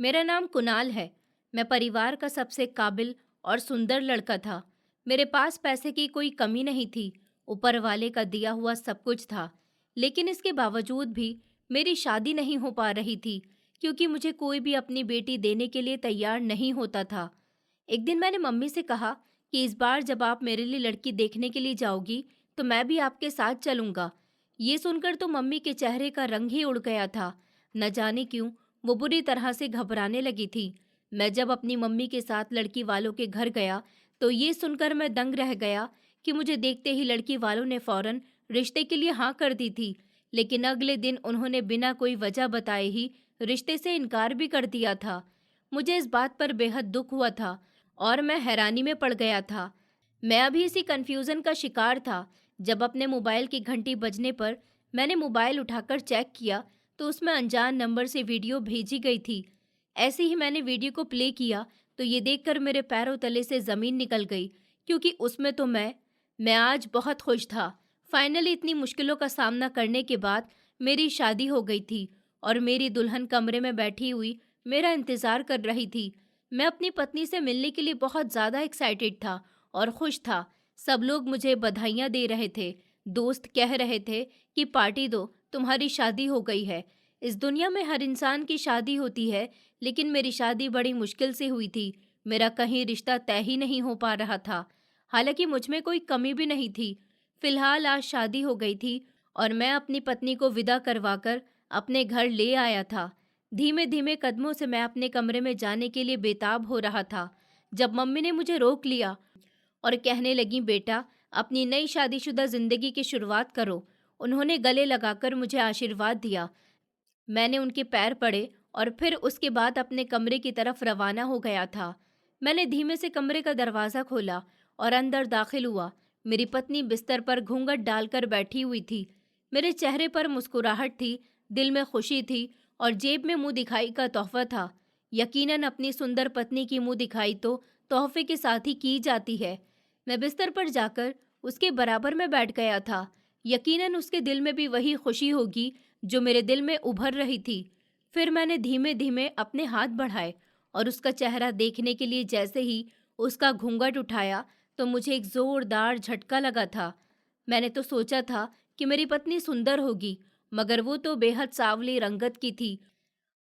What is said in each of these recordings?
मेरा नाम कुणाल है। मैं परिवार का सबसे काबिल और सुंदर लड़का था। मेरे पास पैसे की कोई कमी नहीं थी। ऊपर वाले का दिया हुआ सब कुछ था। लेकिन इसके बावजूद भी मेरी शादी नहीं हो पा रही थी, क्योंकि मुझे कोई भी अपनी बेटी देने के लिए तैयार नहीं होता था। एक दिन मैंने मम्मी से कहा कि इस बार जब आप मेरे लिए लड़की देखने के लिए जाओगी, तो मैं भी आपके साथ चलूंगा। ये सुनकर तो मम्मी के चेहरे का रंग ही उड़ गया था। न जाने क्यों वो बुरी तरह से घबराने लगी थी। मैं जब अपनी मम्मी के साथ लड़की वालों के घर गया, तो ये सुनकर मैं दंग रह गया कि मुझे देखते ही लड़की वालों ने फौरन रिश्ते के लिए हाँ कर दी थी। लेकिन अगले दिन उन्होंने बिना कोई वजह बताए ही रिश्ते से इनकार भी कर दिया था। मुझे इस बात पर बेहद दुख हुआ था और मैं हैरानी में पड़ गया था। मैं अभी इसी कन्फ्यूज़न का शिकार था जब अपने मोबाइल की घंटी बजने पर मैंने मोबाइल उठाकर चेक किया, तो उसमें अनजान नंबर से वीडियो भेजी गई थी। ऐसे ही मैंने वीडियो को प्ले किया तो ये देखकर मेरे पैरों तले से ज़मीन निकल गई, क्योंकि उसमें तो मैं आज बहुत खुश था। फाइनली इतनी मुश्किलों का सामना करने के बाद मेरी शादी हो गई थी और मेरी दुल्हन कमरे में बैठी हुई मेरा इंतज़ार कर रही थी। मैं अपनी पत्नी से मिलने के लिए बहुत ज़्यादा एक्साइटेड था और खुश था। सब लोग मुझे बधाइयाँ दे रहे थे। दोस्त कह रहे थे कि पार्टी दो, तुम्हारी शादी हो गई है। इस दुनिया में हर इंसान की शादी होती है, लेकिन मेरी शादी बड़ी मुश्किल से हुई थी। मेरा कहीं रिश्ता तय ही नहीं हो पा रहा था। हालांकि मुझ में कोई कमी भी नहीं थी। फिलहाल आज शादी हो गई थी और मैं अपनी पत्नी को विदा करवाकर अपने घर ले आया था। धीमे धीमे कदमों से मैं अपने कमरे में जाने के लिए बेताब हो रहा था, जब मम्मी ने मुझे रोक लिया और कहने लगी, बेटा, अपनी नई शादीशुदा जिंदगी की शुरुआत करो। उन्होंने गले लगाकर मुझे आशीर्वाद दिया। मैंने उनके पैर पड़े और फिर उसके बाद अपने कमरे की तरफ रवाना हो गया था। मैंने धीमे से कमरे का दरवाज़ा खोला और अंदर दाखिल हुआ। मेरी पत्नी बिस्तर पर घूंघट डालकर बैठी हुई थी। मेरे चेहरे पर मुस्कुराहट थी, दिल में खुशी थी और जेब में मुंह दिखाई का तोहफा था। यकीनन अपनी सुंदर पत्नी की मुंह दिखाई तो तोहफे के साथ ही की जाती है। मैं बिस्तर पर जाकर उसके बराबर में बैठ गया था। यकीनन उसके दिल में भी वही खुशी होगी जो मेरे दिल में उभर रही थी। फिर मैंने धीमे धीमे अपने हाथ बढ़ाए और उसका चेहरा देखने के लिए जैसे ही उसका घूंघट उठाया, तो मुझे एक जोरदार झटका लगा था। मैंने तो सोचा था कि मेरी पत्नी सुंदर होगी, मगर वो तो बेहद सांवली रंगत की थी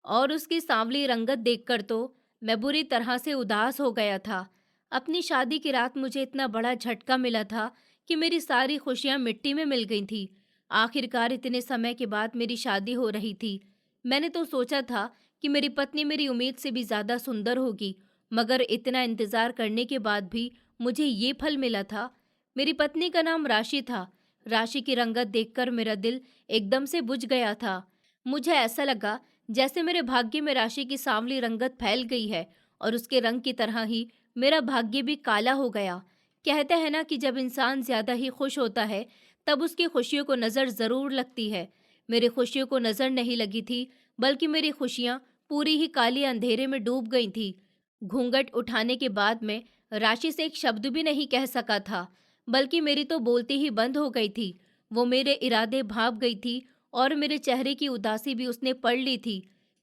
और उसकी सांवली रंगत देखकर तो मैं बुरी तरह से उदास हो गया था। अपनी शादी की रात मुझे इतना बड़ा झटका मिला था कि मेरी सारी खुशियां मिट्टी में मिल गई थी। आखिरकार इतने समय के बाद मेरी शादी हो रही थी। मैंने तो सोचा था कि मेरी पत्नी मेरी उम्मीद से भी ज़्यादा सुंदर होगी, मगर इतना इंतज़ार करने के बाद भी मुझे ये फल मिला था। मेरी पत्नी का नाम राशि था। राशि की रंगत देखकर मेरा दिल एकदम से बुझ गया था। मुझे ऐसा लगा जैसे मेरे भाग्य में राशि की सांवली रंगत फैल गई है और उसके रंग की तरह ही मेरा भाग्य भी काला हो गया। कहते हैं ना कि जब इंसान ज्यादा ही खुश होता है, तब उसकी खुशियों को नजर जरूर लगती है। मेरी खुशियों को नजर नहीं लगी थी, बल्कि मेरी खुशियां पूरी ही काले अंधेरे में डूब गई थी। घूंघट उठाने के बाद मैं राशि से एक शब्द भी नहीं कह सका था, बल्कि मेरी तो बोलती ही बंद हो गई थी। वो मेरे इरादे भाप गई थी और मेरे चेहरे की उदासी भी उसने पढ़ ली थी।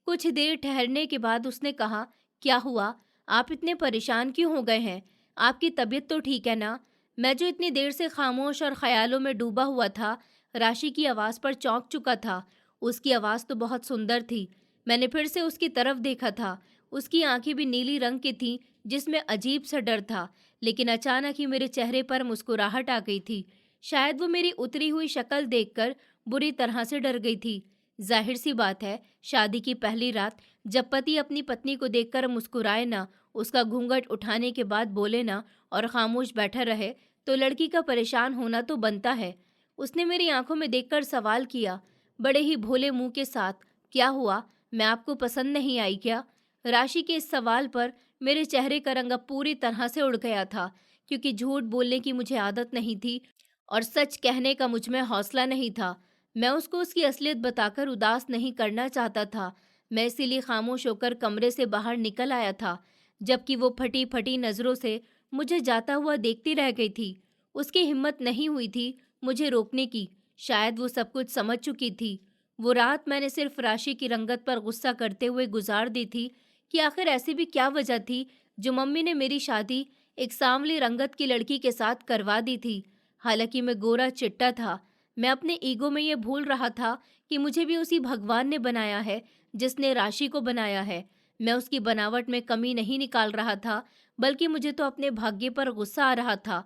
कुछ देर ठहरने के बाद उसने कहा, क्या हुआ? आप इतने परेशान क्यों हो गए हैं? आपकी तबीयत तो ठीक है ना? मैं जो इतनी देर से खामोश और ख्यालों में डूबा हुआ था, राशि की आवाज़ पर चौंक चुका था। उसकी आवाज़ तो बहुत सुंदर थी। मैंने फिर से उसकी तरफ देखा था। उसकी आंखें भी नीली रंग की थीं, जिसमें अजीब सा डर था। लेकिन अचानक ही मेरे चेहरे पर मुस्कुराहट आ गई थी। शायद वो मेरी उतरी हुई शक्ल देखकर बुरी तरह से डर गई थी। जाहिर सी बात है, शादी की पहली रात जब पति अपनी पत्नी को देखकर मुस्कुराए ना, उसका घूंघट उठाने के बाद बोले ना और खामोश बैठा रहे, तो लड़की का परेशान होना तो बनता है। उसने मेरी आंखों में देखकर सवाल किया, बड़े ही भोले मुंह के साथ, क्या हुआ? मैं आपको पसंद नहीं आई क्या? राशि के इस सवाल पर मेरे चेहरे का रंग अब पूरी तरह से उड़ गया था, क्योंकि झूठ बोलने की मुझे आदत नहीं थी और सच कहने का मुझ में हौसला नहीं था। मैं उसको उसकी असलियत बताकर उदास नहीं करना चाहता था। मैं इसीलिए खामोश होकर कमरे से बाहर निकल आया था, जबकि वो फटी फटी नज़रों से मुझे जाता हुआ देखती रह गई थी। उसकी हिम्मत नहीं हुई थी मुझे रोकने की। शायद वो सब कुछ समझ चुकी थी। वो रात मैंने सिर्फ राशि की रंगत पर गुस्सा करते हुए गुजार दी थी, कि आखिर ऐसी भी क्या वजह थी जो मम्मी ने मेरी शादी एक सांवली रंगत की लड़की के साथ करवा दी थी। हालांकि मैं गोरा चिट्टा था, मैं अपने ईगो में ये भूल रहा था कि मुझे भी उसी भगवान ने बनाया है जिसने राशि को बनाया है। मैं उसकी बनावट में कमी नहीं निकाल रहा था, बल्कि मुझे तो अपने भाग्य पर गुस्सा आ रहा था।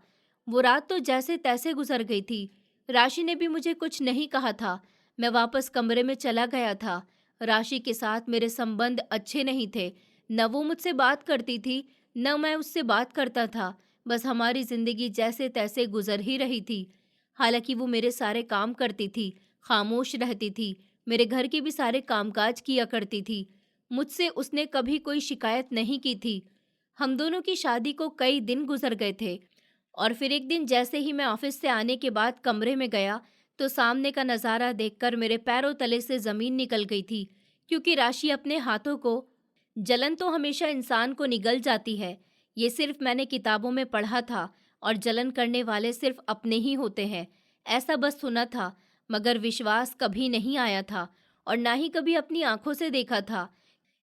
वो रात तो जैसे तैसे गुजर गई थी। राशि ने भी मुझे कुछ नहीं कहा था। मैं वापस कमरे में चला गया था। राशि के साथ मेरे संबंध अच्छे नहीं थे। न वो मुझसे बात करती थी, न मैं उससे बात करता था। बस हमारी जिंदगी जैसे तैसे गुजर ही रही थी। हालांकि वो मेरे सारे काम करती थी, खामोश रहती थी, मेरे घर के भी सारे कामकाज किया करती थी। मुझसे उसने कभी कोई शिकायत नहीं की थी। हम दोनों की शादी को कई दिन गुजर गए थे और फिर एक दिन जैसे ही मैं ऑफिस से आने के बाद कमरे में गया, तो सामने का नज़ारा देखकर मेरे पैरों तले से ज़मीन निकल गई थी। क्योंकि राशि अपने हाथों को जलन तो हमेशा इंसान को निगल जाती है। ये सिर्फ मैंने किताबों में पढ़ा था और जलन करने वाले सिर्फ अपने ही होते हैं, ऐसा बस सुना था। मगर विश्वास कभी नहीं आया था और ना ही कभी अपनी आंखों से देखा था,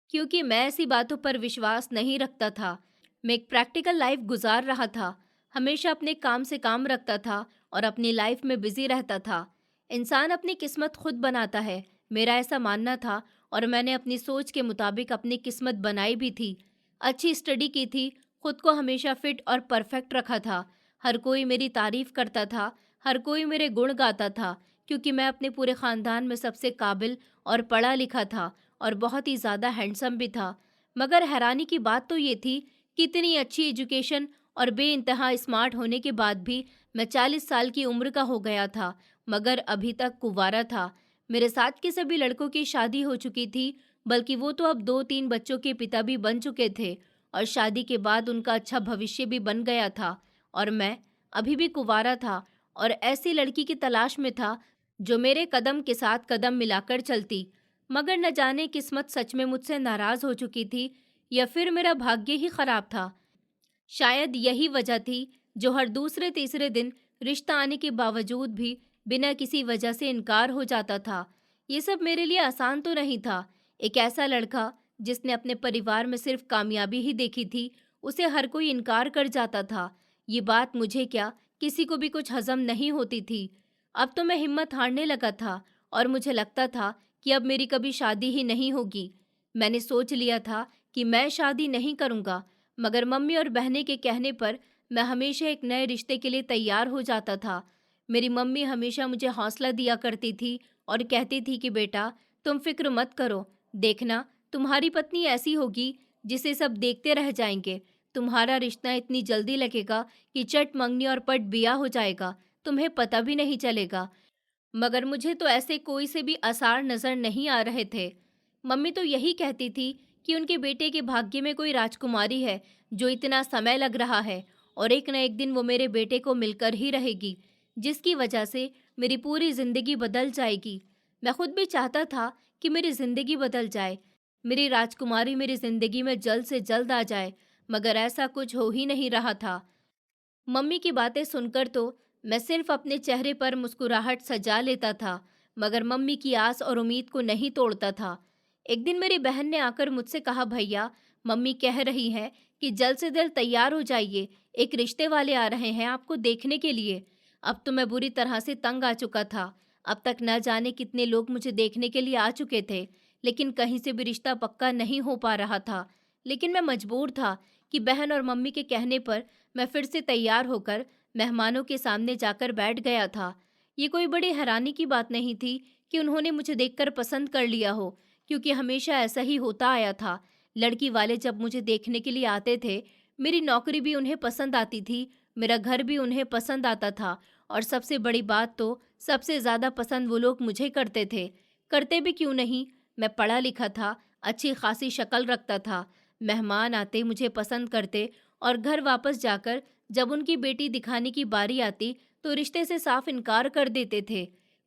क्योंकि मैं ऐसी बातों पर विश्वास नहीं रखता था। मैं एक प्रैक्टिकल लाइफ गुजार रहा था, हमेशा अपने काम से काम रखता था और अपनी लाइफ में बिजी रहता था। इंसान अपनी किस्मत खुद बनाता है, मेरा ऐसा मानना था, और मैंने अपनी सोच के मुताबिक अपनी किस्मत बनाई भी थी। अच्छी स्टडी की थी, खुद को हमेशा फिट और परफेक्ट रखा था। हर कोई मेरी तारीफ करता था, हर कोई मेरे गुण गाता था, क्योंकि मैं अपने पूरे खानदान में सबसे काबिल और पढ़ा लिखा था और बहुत ही ज़्यादा हैंडसम भी था। मगर हैरानी की बात तो ये थी कि इतनी अच्छी एजुकेशन और बेइंतहा स्मार्ट होने के बाद भी मैं 40 साल की उम्र का हो गया था, मगर अभी तक कुंवारा था। मेरे साथ के सभी लड़कों की शादी हो चुकी थी, बल्कि वो तो अब 2-3 बच्चों के पिता भी बन चुके थे और शादी के बाद उनका अच्छा भविष्य भी बन गया था। और मैं अभी भी कुंवारा था और ऐसी लड़की की तलाश में था जो मेरे कदम के साथ कदम मिलाकर चलती। मगर न जाने किस्मत सच में मुझसे नाराज हो चुकी थी या फिर मेरा भाग्य ही खराब था। शायद यही वजह थी जो हर दूसरे तीसरे दिन रिश्ता आने के बावजूद भी बिना किसी वजह से इनकार हो जाता था। ये सब मेरे लिए आसान तो नहीं था। एक ऐसा लड़का जिसने अपने परिवार में सिर्फ कामयाबी ही देखी थी, उसे हर कोई इनकार कर जाता था। ये बात मुझे क्या, किसी को भी कुछ हजम नहीं होती थी। अब तो मैं हिम्मत हारने लगा था और मुझे लगता था कि अब मेरी कभी शादी ही नहीं होगी। मैंने सोच लिया था कि मैं शादी नहीं करूँगा, मगर मम्मी और बहनें के कहने पर मैं हमेशा एक नए रिश्ते के लिए तैयार हो जाता था। मेरी मम्मी हमेशा मुझे हौसला दिया करती थी और कहती थी कि बेटा, तुम फिक्र मत करो, देखना तुम्हारी पत्नी ऐसी होगी जिसे सब देखते रह जाएंगे। तुम्हारा रिश्ता इतनी जल्दी लगेगा कि चट मंगनी और पट बिया हो जाएगा, तुम्हें पता भी नहीं चलेगा। मगर मुझे तो ऐसे कोई से भी आसार नजर नहीं आ रहे थे। मम्मी तो यही कहती थी कि उनके बेटे के भाग्य में कोई राजकुमारी है जो इतना समय लग रहा है और एक न एक दिन वो मेरे बेटे को मिलकर ही रहेगी, जिसकी वजह से मेरी पूरी जिंदगी बदल जाएगी। मैं खुद भी चाहता था कि मेरी जिंदगी बदल जाए, मेरी राजकुमारी मेरी जिंदगी में जल्द से जल्द आ जाए, मगर ऐसा कुछ हो ही नहीं रहा था। मम्मी की बातें सुनकर तो मैं सिर्फ अपने चेहरे पर मुस्कुराहट सजा लेता था, मगर मम्मी की आस और उम्मीद को नहीं तोड़ता था। एक दिन मेरी बहन ने आकर मुझसे कहा, भैया, मम्मी कह रही हैं कि जल्द से जल्द तैयार हो जाइए, एक रिश्ते वाले आ रहे हैं आपको देखने के लिए। अब तो मैं बुरी तरह से तंग आ चुका था। अब तक न जाने कितने लोग मुझे देखने के लिए आ चुके थे, लेकिन कहीं से भी रिश्ता पक्का नहीं हो पा रहा था। लेकिन मैं मजबूर था कि बहन और मम्मी के कहने पर मैं फिर से तैयार होकर मेहमानों के सामने जाकर बैठ गया था। ये कोई बड़ी हैरानी की बात नहीं थी कि उन्होंने मुझे देखकर पसंद कर लिया हो, क्योंकि हमेशा ऐसा ही होता आया था। लड़की वाले जब मुझे देखने के लिए आते थे, मेरी नौकरी भी उन्हें पसंद आती थी, मेरा घर भी उन्हें पसंद आता था, और सबसे बड़ी बात तो सबसे ज़्यादा पसंद वो लोग मुझे करते थे। करते भी क्यों नहीं, मैं पढ़ा लिखा था, अच्छी खासी शक्ल रखता था। मेहमान आते मुझे पसंद करते और घर वापस जाकर जब उनकी बेटी दिखाने की बारी आती तो रिश्ते से साफ इनकार कर देते थे।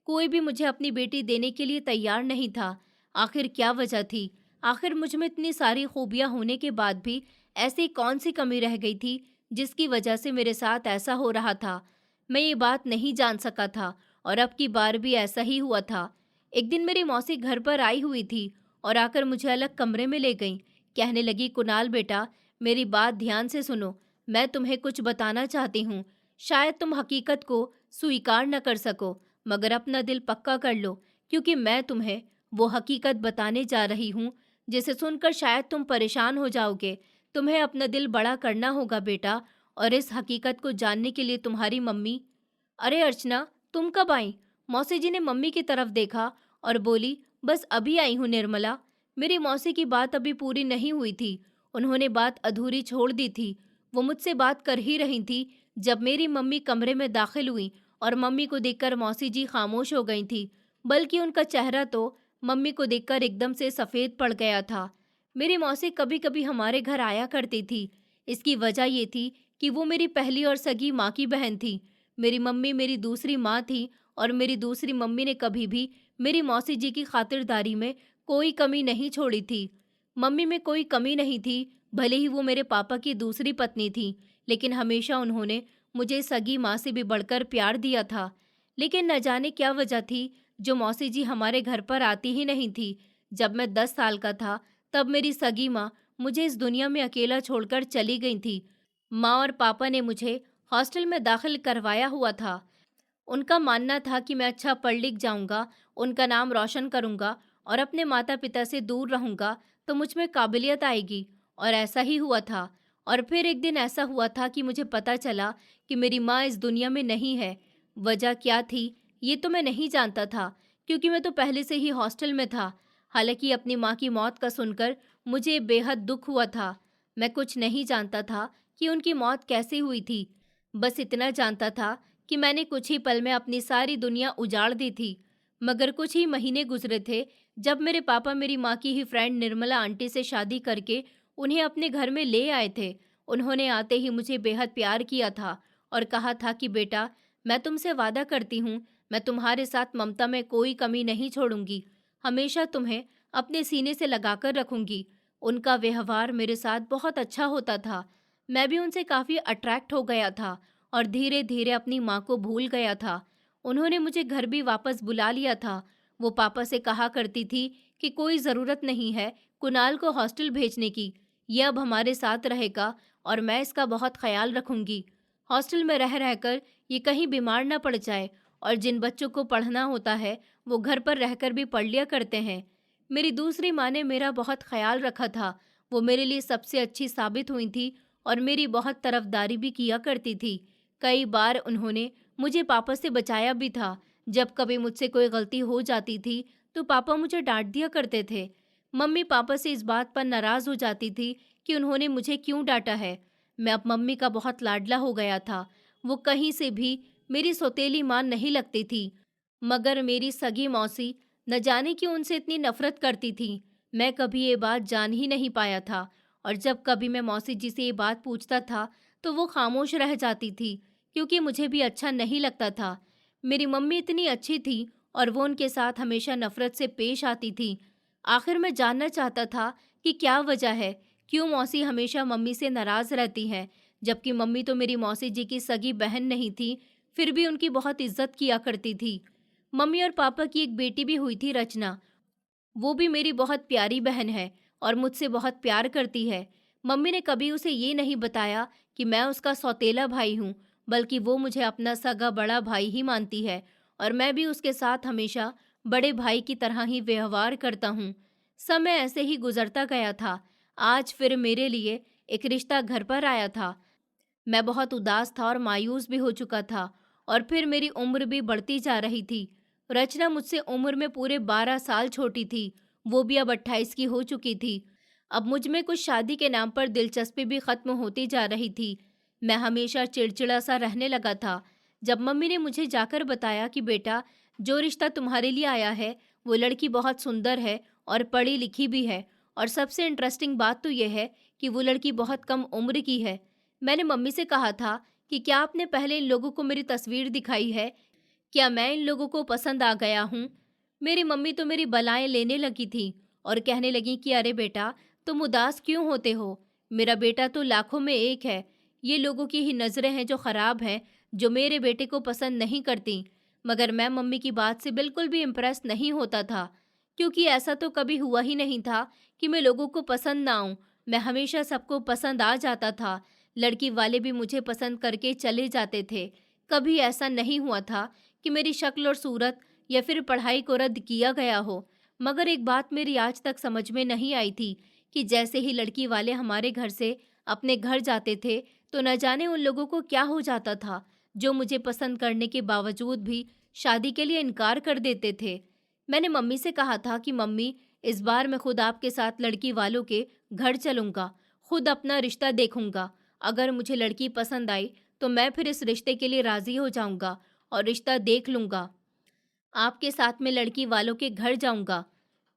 कोई भी मुझे अपनी बेटी देने के लिए तैयार नहीं था। आखिर क्या वजह थी? आखिर मुझ में इतनी सारी खूबियां होने के बाद भी ऐसी कौन सी कमी रह गई थी जिसकी वजह से मेरे साथ ऐसा हो रहा था? मैं ये बात नहीं जान सका था और अब की बार भी ऐसा ही हुआ था। एक दिन मेरी मौसी घर पर आई हुई थी और आकर मुझे अलग कमरे में ले गई। कहने लगी, कुणाल बेटा, मेरी बात ध्यान से सुनो। मैं तुम्हें कुछ बताना चाहती हूँ। शायद तुम हकीकत को स्वीकार न कर सको, मगर अपना दिल पक्का कर लो, क्योंकि मैं तुम्हें वो हकीकत बताने जा रही हूँ जिसे सुनकर शायद तुम परेशान हो जाओगे। तुम्हें अपना दिल बड़ा करना होगा बेटा, और इस हकीकत को जानने के लिए तुम्हारी मम्मी। अरे अर्चना, तुम कब आई? मौसी जी ने मम्मी की तरफ देखा और बोली, बस अभी आई हूँ निर्मला। मेरी मौसी की बात अभी पूरी नहीं हुई थी। उन्होंने बात अधूरी छोड़ दी थी। वो मुझसे बात कर ही रही थी जब मेरी मम्मी कमरे में दाखिल हुई, और मम्मी को देखकर मौसी जी खामोश हो गई थी। बल्कि उनका चेहरा तो मम्मी को देखकर एकदम से सफ़ेद पड़ गया था। मेरी मौसी कभी कभी हमारे घर आया करती थी। इसकी वजह ये थी कि वो मेरी पहली और सगी माँ की बहन थी। मेरी मम्मी मेरी दूसरी माँ थी, और मेरी दूसरी मम्मी ने कभी भी मेरी मौसी जी की खातिरदारी में कोई कमी नहीं छोड़ी थी। मम्मी में कोई कमी नहीं थी, भले ही वो मेरे पापा की दूसरी पत्नी थी, लेकिन हमेशा उन्होंने मुझे सगी माँ से भी बढ़कर प्यार दिया था। लेकिन न जाने क्या वजह थी, जो मौसी जी हमारे घर पर आती ही नहीं थी। जब मैं 10 साल का था, तब मेरी सगी माँ मुझे इस दुनिया में अकेला छोड़कर चली गई थी। माँ और पापा ने मुझे हॉस्टल में दाखिल करवाया हुआ था। उनका मानना था कि मैं अच्छा पढ़ लिख जाऊंगा, उनका नाम रोशन करूंगा और अपने माता पिता से दूर रहूंगा, तो मुझ में काबिलियत आएगी। और ऐसा ही हुआ था। और फिर एक दिन ऐसा हुआ था कि मुझे पता चला कि मेरी माँ इस दुनिया में नहीं है। वजह क्या थी, ये तो मैं नहीं जानता था, क्योंकि मैं तो पहले से ही हॉस्टल में था। हालांकि अपनी माँ की मौत का सुनकर मुझे बेहद दुख हुआ था। मैं कुछ नहीं जानता था कि उनकी मौत कैसे हुई थी। बस इतना जानता था कि मैंने कुछ ही पल में अपनी सारी दुनिया उजाड़ दी थी। मगर कुछ ही महीने गुजरे थे जब मेरे पापा मेरी माँ की ही फ्रेंड निर्मला आंटी से शादी करके उन्हें अपने घर में ले आए थे। उन्होंने आते ही मुझे बेहद प्यार किया था और कहा था कि बेटा, मैं तुमसे वादा करती हूँ, मैं तुम्हारे साथ ममता में कोई कमी नहीं छोड़ूंगी। हमेशा तुम्हें अपने सीने से लगाकर रखूंगी। उनका व्यवहार मेरे साथ बहुत अच्छा होता था। मैं भी उनसे काफ़ी अट्रैक्ट हो गया था और धीरे धीरे अपनी माँ को भूल गया था। उन्होंने मुझे घर भी वापस बुला लिया था। वो पापा से कहा करती थी कि कोई ज़रूरत नहीं है कुणाल को हॉस्टल भेजने की, ये अब हमारे साथ रहेगा और मैं इसका बहुत ख्याल रखूंगी। हॉस्टल में रह रहकर ये कहीं बीमार ना पड़ जाए, और जिन बच्चों को पढ़ना होता है वो घर पर रहकर भी पढ़ लिया करते हैं। मेरी दूसरी माँ ने मेरा बहुत ख्याल रखा था। वो मेरे लिए सबसे अच्छी साबित हुई थी और मेरी बहुत तरफदारी भी किया करती थी। कई बार उन्होंने मुझे पापा से बचाया भी था। जब कभी मुझसे कोई गलती हो जाती थी तो पापा मुझे डांट दिया करते थे। मम्मी पापा से इस बात पर नाराज हो जाती थी कि उन्होंने मुझे क्यों डांटा है। मैं अब मम्मी का बहुत लाडला हो गया था। वो कहीं से भी मेरी सौतेली माँ नहीं लगती थी। मगर मेरी सगी मौसी न जाने क्यों उनसे इतनी नफरत करती थी। मैं कभी ये बात जान ही नहीं पाया था, और जब कभी मैं मौसी जी से ये बात पूछता था तो वो खामोश रह जाती थी, क्योंकि मुझे भी अच्छा नहीं लगता था। मेरी मम्मी इतनी अच्छी थी और वो उनके साथ हमेशा नफरत से पेश आती थी। आखिर मैं जानना चाहता था कि क्या वजह है, क्यों मौसी हमेशा मम्मी से नाराज रहती हैं, जबकि मम्मी तो मेरी मौसी जी की सगी बहन नहीं थी, फिर भी उनकी बहुत इज्जत किया करती थी। मम्मी और पापा की एक बेटी भी हुई थी, रचना। वो भी मेरी बहुत प्यारी बहन है और मुझसे बहुत प्यार करती है। मम्मी ने कभी उसे ये नहीं बताया कि मैं उसका सौतेला भाई हूँ, बल्कि वो मुझे अपना सगा बड़ा भाई ही मानती है, और मैं भी उसके साथ हमेशा बड़े भाई की तरह ही व्यवहार करता हूँ। समय ऐसे ही गुजरता गया था। आज फिर मेरे लिए एक रिश्ता घर पर आया था। मैं बहुत उदास था और मायूस भी हो चुका था, और फिर मेरी उम्र भी बढ़ती जा रही थी। रचना मुझसे उम्र में पूरे 12 साल छोटी थी। वो भी अब 28 की हो चुकी थी। अब मुझ में कुछ शादी के नाम पर दिलचस्पी भी खत्म होती जा रही थी। मैं हमेशा चिड़चिड़ा सा रहने लगा था। जब मम्मी ने मुझे जाकर बताया कि बेटा, जो रिश्ता तुम्हारे लिए आया है वो लड़की बहुत सुंदर है और पढ़ी लिखी भी है, और सबसे इंटरेस्टिंग बात तो यह है कि वो लड़की बहुत कम उम्र की है। मैंने मम्मी से कहा था कि क्या आपने पहले इन लोगों को मेरी तस्वीर दिखाई है? क्या मैं इन लोगों को पसंद आ गया हूँ? मेरी मम्मी तो मेरी बलाएं लेने लगी थी और कहने लगी कि अरे बेटा, तुम उदास क्यों होते हो? मेरा बेटा तो लाखों में एक है। ये लोगों की ही नज़रें हैं जो ख़राब हैं, जो मेरे बेटे को पसंद नहीं करती। मगर मैं मम्मी की बात से बिल्कुल भी इम्प्रेस नहीं होता था, क्योंकि ऐसा तो कभी हुआ ही नहीं था कि मैं लोगों को पसंद ना आऊं। मैं हमेशा सबको पसंद आ जाता था। लड़की वाले भी मुझे पसंद करके चले जाते थे। कभी ऐसा नहीं हुआ था कि मेरी शक्ल और सूरत या फिर पढ़ाई को रद्द किया गया हो। मगर एक बात मेरी आज तक समझ में नहीं आई थी कि जैसे ही लड़की वाले हमारे घर से अपने घर जाते थे, तो न जाने उन लोगों को क्या हो जाता था, जो मुझे पसंद करने के बावजूद भी शादी के लिए इनकार कर देते थे। मैंने मम्मी से कहा था कि मम्मी, इस बार मैं खुद आपके साथ लड़की वालों के घर चलूंगा, खुद अपना रिश्ता देखूंगा। अगर मुझे लड़की पसंद आई तो मैं फिर इस रिश्ते के लिए राजी हो जाऊंगा और रिश्ता देख लूंगा। आपके साथ में लड़की वालों के घर जाऊंगा।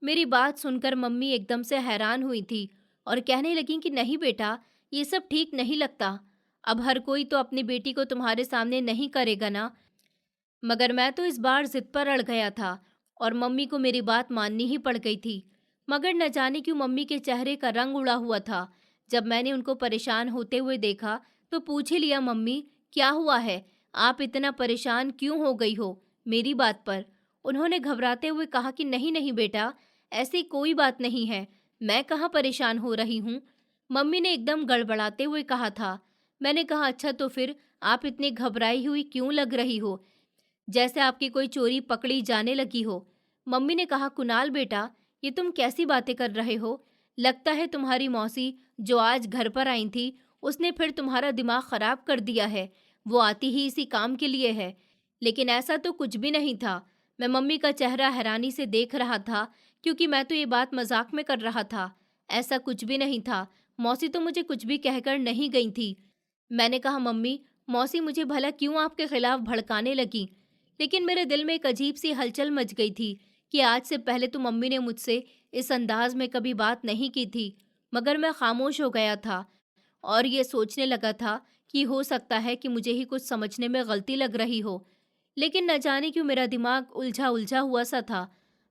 मेरी बात सुनकर मम्मी एकदम से हैरान हुई थी और कहने लगी कि नहीं बेटा, ये सब ठीक नहीं लगता। अब हर कोई तो अपनी बेटी को तुम्हारे सामने नहीं करेगा ना। मगर मैं तो इस बार जिद पर अड़ गया था और मम्मी को मेरी बात माननी ही पड़ गई थी। मगर न जाने क्यों मम्मी के चेहरे का रंग उड़ा हुआ था। जब मैंने उनको परेशान होते हुए देखा तो पूछ ही लिया, मम्मी क्या हुआ है, आप इतना परेशान क्यों हो गई हो मेरी बात पर। उन्होंने घबराते हुए कहा कि नहीं नहीं बेटा, ऐसी कोई बात नहीं है, मैं कहाँ परेशान हो रही हूँ। मम्मी ने एकदम गड़बड़ाते हुए कहा था। मैंने कहा, अच्छा तो फिर आप इतनी घबराई हुई क्यों लग रही हो, जैसे आपकी कोई चोरी पकड़ी जाने लगी हो। मम्मी ने कहा, कुणाल बेटा, ये तुम कैसी बातें कर रहे हो। लगता है तुम्हारी मौसी जो आज घर पर आई थी, उसने फिर तुम्हारा दिमाग खराब कर दिया है। वो आती ही इसी काम के लिए है। लेकिन ऐसा तो कुछ भी नहीं था। मैं मम्मी का चेहरा हैरानी से देख रहा था, क्योंकि मैं तो ये बात मजाक में कर रहा था। ऐसा कुछ भी नहीं था। मौसी तो मुझे कुछ भी कहकर नहीं गई थी। मैंने कहा, मम्मी, मौसी मुझे भला क्यों आपके खिलाफ भड़काने लगी। लेकिन मेरे दिल में एक अजीब सी हलचल मच गई थी कि आज से पहले तो मम्मी ने मुझसे इस अंदाज में कभी बात नहीं की थी। मगर मैं खामोश हो गया था और ये सोचने लगा था कि हो सकता है कि मुझे ही कुछ समझने में गलती लग रही हो। लेकिन न जाने क्यों मेरा दिमाग उलझा उलझा हुआ सा था।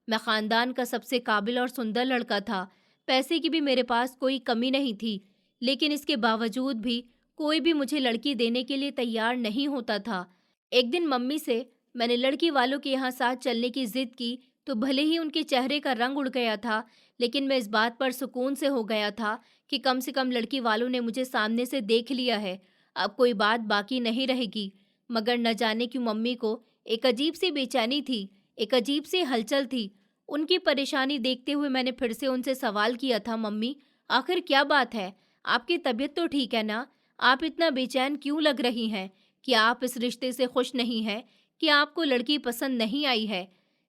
मैं खानदान का सबसे काबिल और सुंदर लड़का था। पैसे की भी मेरे पास कोई कमी नहीं थी। लेकिन इसके बावजूद भी कोई भी मुझे लड़की देने के लिए तैयार नहीं होता था। एक दिन मम्मी से मैंने लड़की वालों के यहाँ साथ चलने की जिद की, तो भले ही उनके चेहरे का रंग उड़ गया था, लेकिन मैं इस बात पर सुकून से हो गया था कि कम से कम लड़की वालों ने मुझे सामने से देख लिया है। अब कोई बात बाकी नहीं रहेगी। मगर न जाने क्यों मम्मी को एक अजीब सी बेचैनी थी, एक अजीब सी हलचल थी। उनकी परेशानी देखते हुए मैंने फिर से उनसे सवाल किया था, मम्मी आखिर क्या बात है, आपकी तबीयत तो ठीक है ना, आप इतना बेचैन क्यों लग रही हैं? क्या आप इस रिश्ते से खुश नहीं हैं? कि आपको लड़की पसंद नहीं आई है?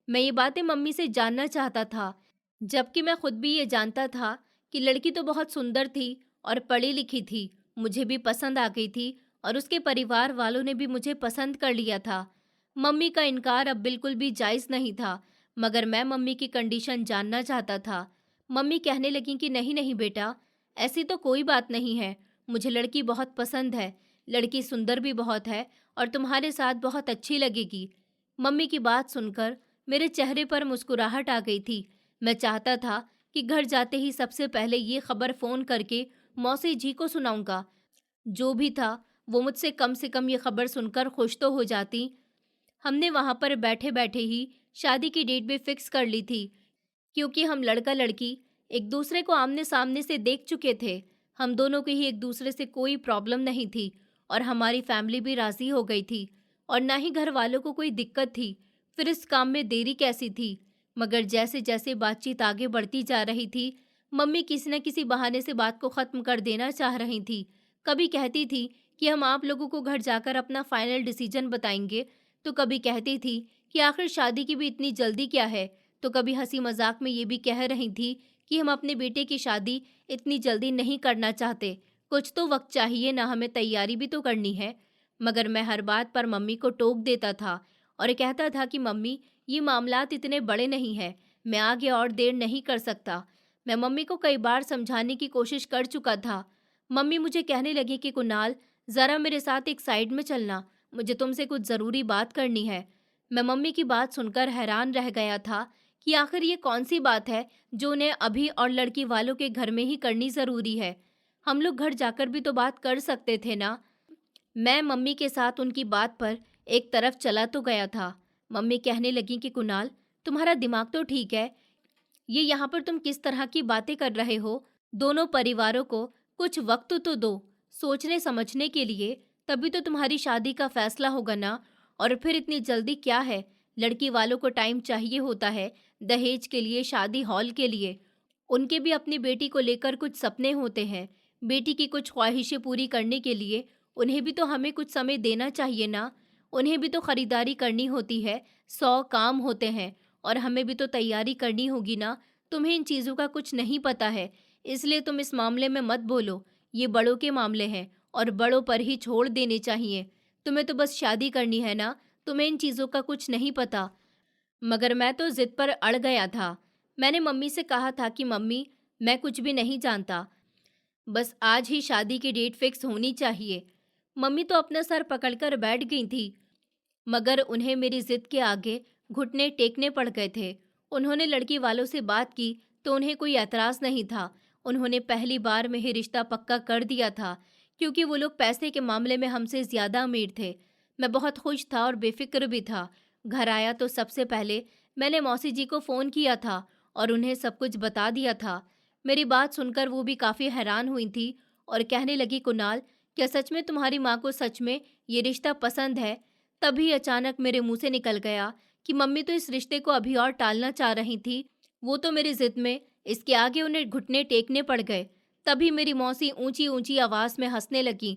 मैं ये बातें मम्मी से जानना चाहता था, जबकि मैं खुद भी ये जानता था कि लड़की तो बहुत सुंदर थी और पढ़ी लिखी थी, मुझे भी पसंद आ गई थी और उसके परिवार वालों ने भी मुझे पसंद कर लिया था। मम्मी का इनकार अब बिल्कुल भी जायज़ नहीं था, मगर मैं मम्मी की कंडीशन जानना चाहता था। मम्मी कहने लगी कि नहीं नहीं बेटा, ऐसी तो कोई बात नहीं है, मुझे लड़की बहुत पसंद है, लड़की सुंदर भी बहुत है और तुम्हारे साथ बहुत अच्छी लगेगी। मम्मी की बात सुनकर मेरे चेहरे पर मुस्कुराहट आ गई थी। मैं चाहता था कि घर जाते ही सबसे पहले ये खबर फ़ोन करके मौसी जी को सुनाऊंगा। जो भी था, वो मुझसे कम से कम ये खबर सुनकर खुश तो हो जाती। हमने वहाँ पर बैठे बैठे ही शादी की डेट भी फिक्स कर ली थी, क्योंकि हम लड़का लड़की एक दूसरे को आमने सामने से देख चुके थे। हम दोनों की ही एक दूसरे से कोई प्रॉब्लम नहीं थी और हमारी फैमिली भी राज़ी हो गई थी और ना ही घर वालों को कोई दिक्कत थी। फिर इस काम में देरी कैसी थी? मगर जैसे जैसे बातचीत आगे बढ़ती जा रही थी, मम्मी किसी न किसी बहाने से बात को ख़त्म कर देना चाह रही थी। कभी कहती थी कि हम आप लोगों को घर जाकर अपना फाइनल डिसीजन बताएंगे, तो कभी कहती थी कि आखिर शादी की भी इतनी जल्दी क्या है, तो कभी हंसी मजाक में ये भी कह रही थी कि हम अपने बेटे की शादी इतनी जल्दी नहीं करना चाहते, कुछ तो वक्त चाहिए ना, हमें तैयारी भी तो करनी है। मगर मैं हर बात पर मम्मी को टोक देता था और कहता था कि मम्मी, ये मामलात इतने बड़े नहीं हैं, मैं आगे और देर नहीं कर सकता। मैं मम्मी को कई बार समझाने की कोशिश कर चुका था। मम्मी मुझे कहने लगी कि कुणाल, ज़रा मेरे साथ एक साइड में चलना, मुझे तुमसे कुछ ज़रूरी बात करनी है। मैं मम्मी की बात सुनकर हैरान रह गया था कि आखिर ये कौन सी बात है जो उन्हें अभी और लड़की वालों के घर में ही करनी ज़रूरी है। हम लोग घर जाकर भी तो बात कर सकते थे ना। मैं मम्मी के साथ उनकी बात पर एक तरफ चला तो गया था। मम्मी कहने लगी कि कुणाल, तुम्हारा दिमाग तो ठीक है, ये यहाँ पर तुम किस तरह की बातें कर रहे हो? दोनों परिवारों को कुछ वक्त तो दो सोचने समझने के लिए, तभी तो तुम्हारी शादी का फैसला होगा ना। और फिर इतनी जल्दी क्या है? लड़की वालों को टाइम चाहिए होता है, दहेज के लिए, शादी हॉल के लिए। उनके भी अपनी बेटी को लेकर कुछ सपने होते हैं। बेटी की कुछ ख्वाहिशें पूरी करने के लिए उन्हें भी तो हमें कुछ समय देना चाहिए ना। उन्हें भी तो खरीदारी करनी होती है, 100 काम होते हैं, और हमें भी तो तैयारी करनी होगी ना। तुम्हें इन चीज़ों का कुछ नहीं पता है, इसलिए तुम इस मामले में मत बोलो। ये बड़ों के मामले हैं और बड़ों पर ही छोड़ देने चाहिए। तुम्हें तो बस शादी करनी है ना, तुम्हें इन चीज़ों का कुछ नहीं पता। मगर मैं तो जिद पर अड़ गया था। मैंने मम्मी से कहा था कि मम्मी, मैं कुछ भी नहीं जानता, बस आज ही शादी की डेट फिक्स होनी चाहिए। मम्मी तो अपना सर पकड़कर बैठ गई थी, मगर उन्हें मेरी जिद के आगे घुटने टेकने पड़ गए थे। उन्होंने लड़की वालों से बात की तो उन्हें कोई एतराज़ नहीं था। उन्होंने पहली बार में ही रिश्ता पक्का कर दिया था, क्योंकि वो लोग पैसे के मामले में हमसे ज़्यादा अमीर थे। मैं बहुत खुश था और बेफिक्र भी था। घर आया तो सबसे पहले मैंने मौसी जी को फ़ोन किया था और उन्हें सब कुछ बता दिया था। मेरी बात सुनकर वो भी काफ़ी हैरान हुई थी और कहने लगी, कुणाल, क्या सच में तुम्हारी माँ को सच में ये रिश्ता पसंद है? तभी अचानक मेरे मुंह से निकल गया कि मम्मी तो इस रिश्ते को अभी और टालना चाह रही थी। वो तो मेरी जिद में इसके आगे उन्हें घुटने टेकने पड़ गए। तभी मेरी मौसी ऊंची ऊंची आवाज में हंसने लगी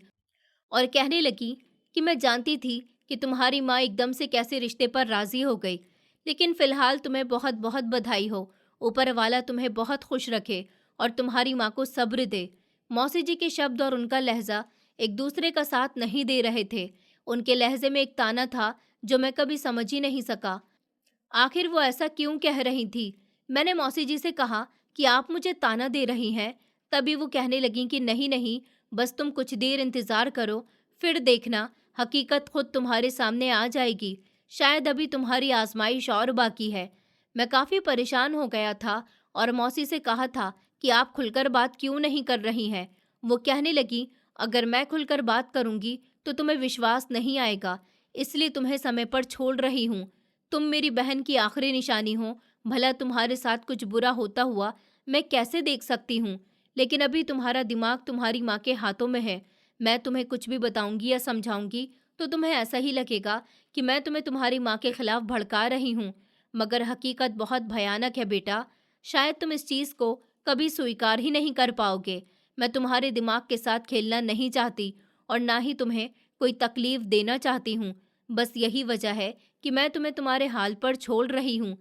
और कहने लगी कि मैं जानती थी कि तुम्हारी माँ एकदम से कैसे रिश्ते पर राजी हो गई, लेकिन फिलहाल तुम्हें बहुत बहुत बधाई हो। ऊपर वाला तुम्हें बहुत खुश रखे और तुम्हारी माँ को सब्र दे। मौसी जी के शब्द और उनका लहजा एक दूसरे का साथ नहीं दे रहे थे। उनके लहजे में एक ताना था जो मैं कभी समझ ही नहीं सका। आखिर वो ऐसा क्यों कह रही थी? मैंने मौसी जी से कहा कि आप मुझे ताना दे रही हैं। तभी वो कहने लगीं कि नहीं नहीं, बस तुम कुछ देर इंतज़ार करो, फिर देखना हकीकत खुद तुम्हारे सामने आ जाएगी। शायद अभी तुम्हारी आजमाइश और बाकी है। मैं काफ़ी परेशान हो गया था और मौसी से कहा था कि आप खुलकर बात क्यों नहीं कर रही हैं। वो कहने लगी, अगर मैं खुलकर बात करूंगी तो तुम्हें विश्वास नहीं आएगा, इसलिए तुम्हें समय पर छोड़ रही हूँ। तुम मेरी बहन की आखिरी निशानी हो, भला तुम्हारे साथ कुछ बुरा होता हुआ मैं कैसे देख सकती हूँ? लेकिन अभी तुम्हारा दिमाग तुम्हारी माँ के हाथों में है। मैं तुम्हें कुछ भी बताऊंगी या समझाऊंगी तो तुम्हें ऐसा ही लगेगा कि मैं तुम्हें तुम्हारी माँ के खिलाफ भड़का रही हूँ। मगर हकीकत बहुत भयानक है बेटा। शायद तुम इस चीज़ को कभी स्वीकार ही नहीं कर पाओगे। मैं तुम्हारे दिमाग के साथ खेलना नहीं चाहती और ना ही तुम्हें कोई तकलीफ देना चाहती हूँ। बस यही वजह है कि मैं तुम्हें तुम्हारे हाल पर छोड़ रही हूँ।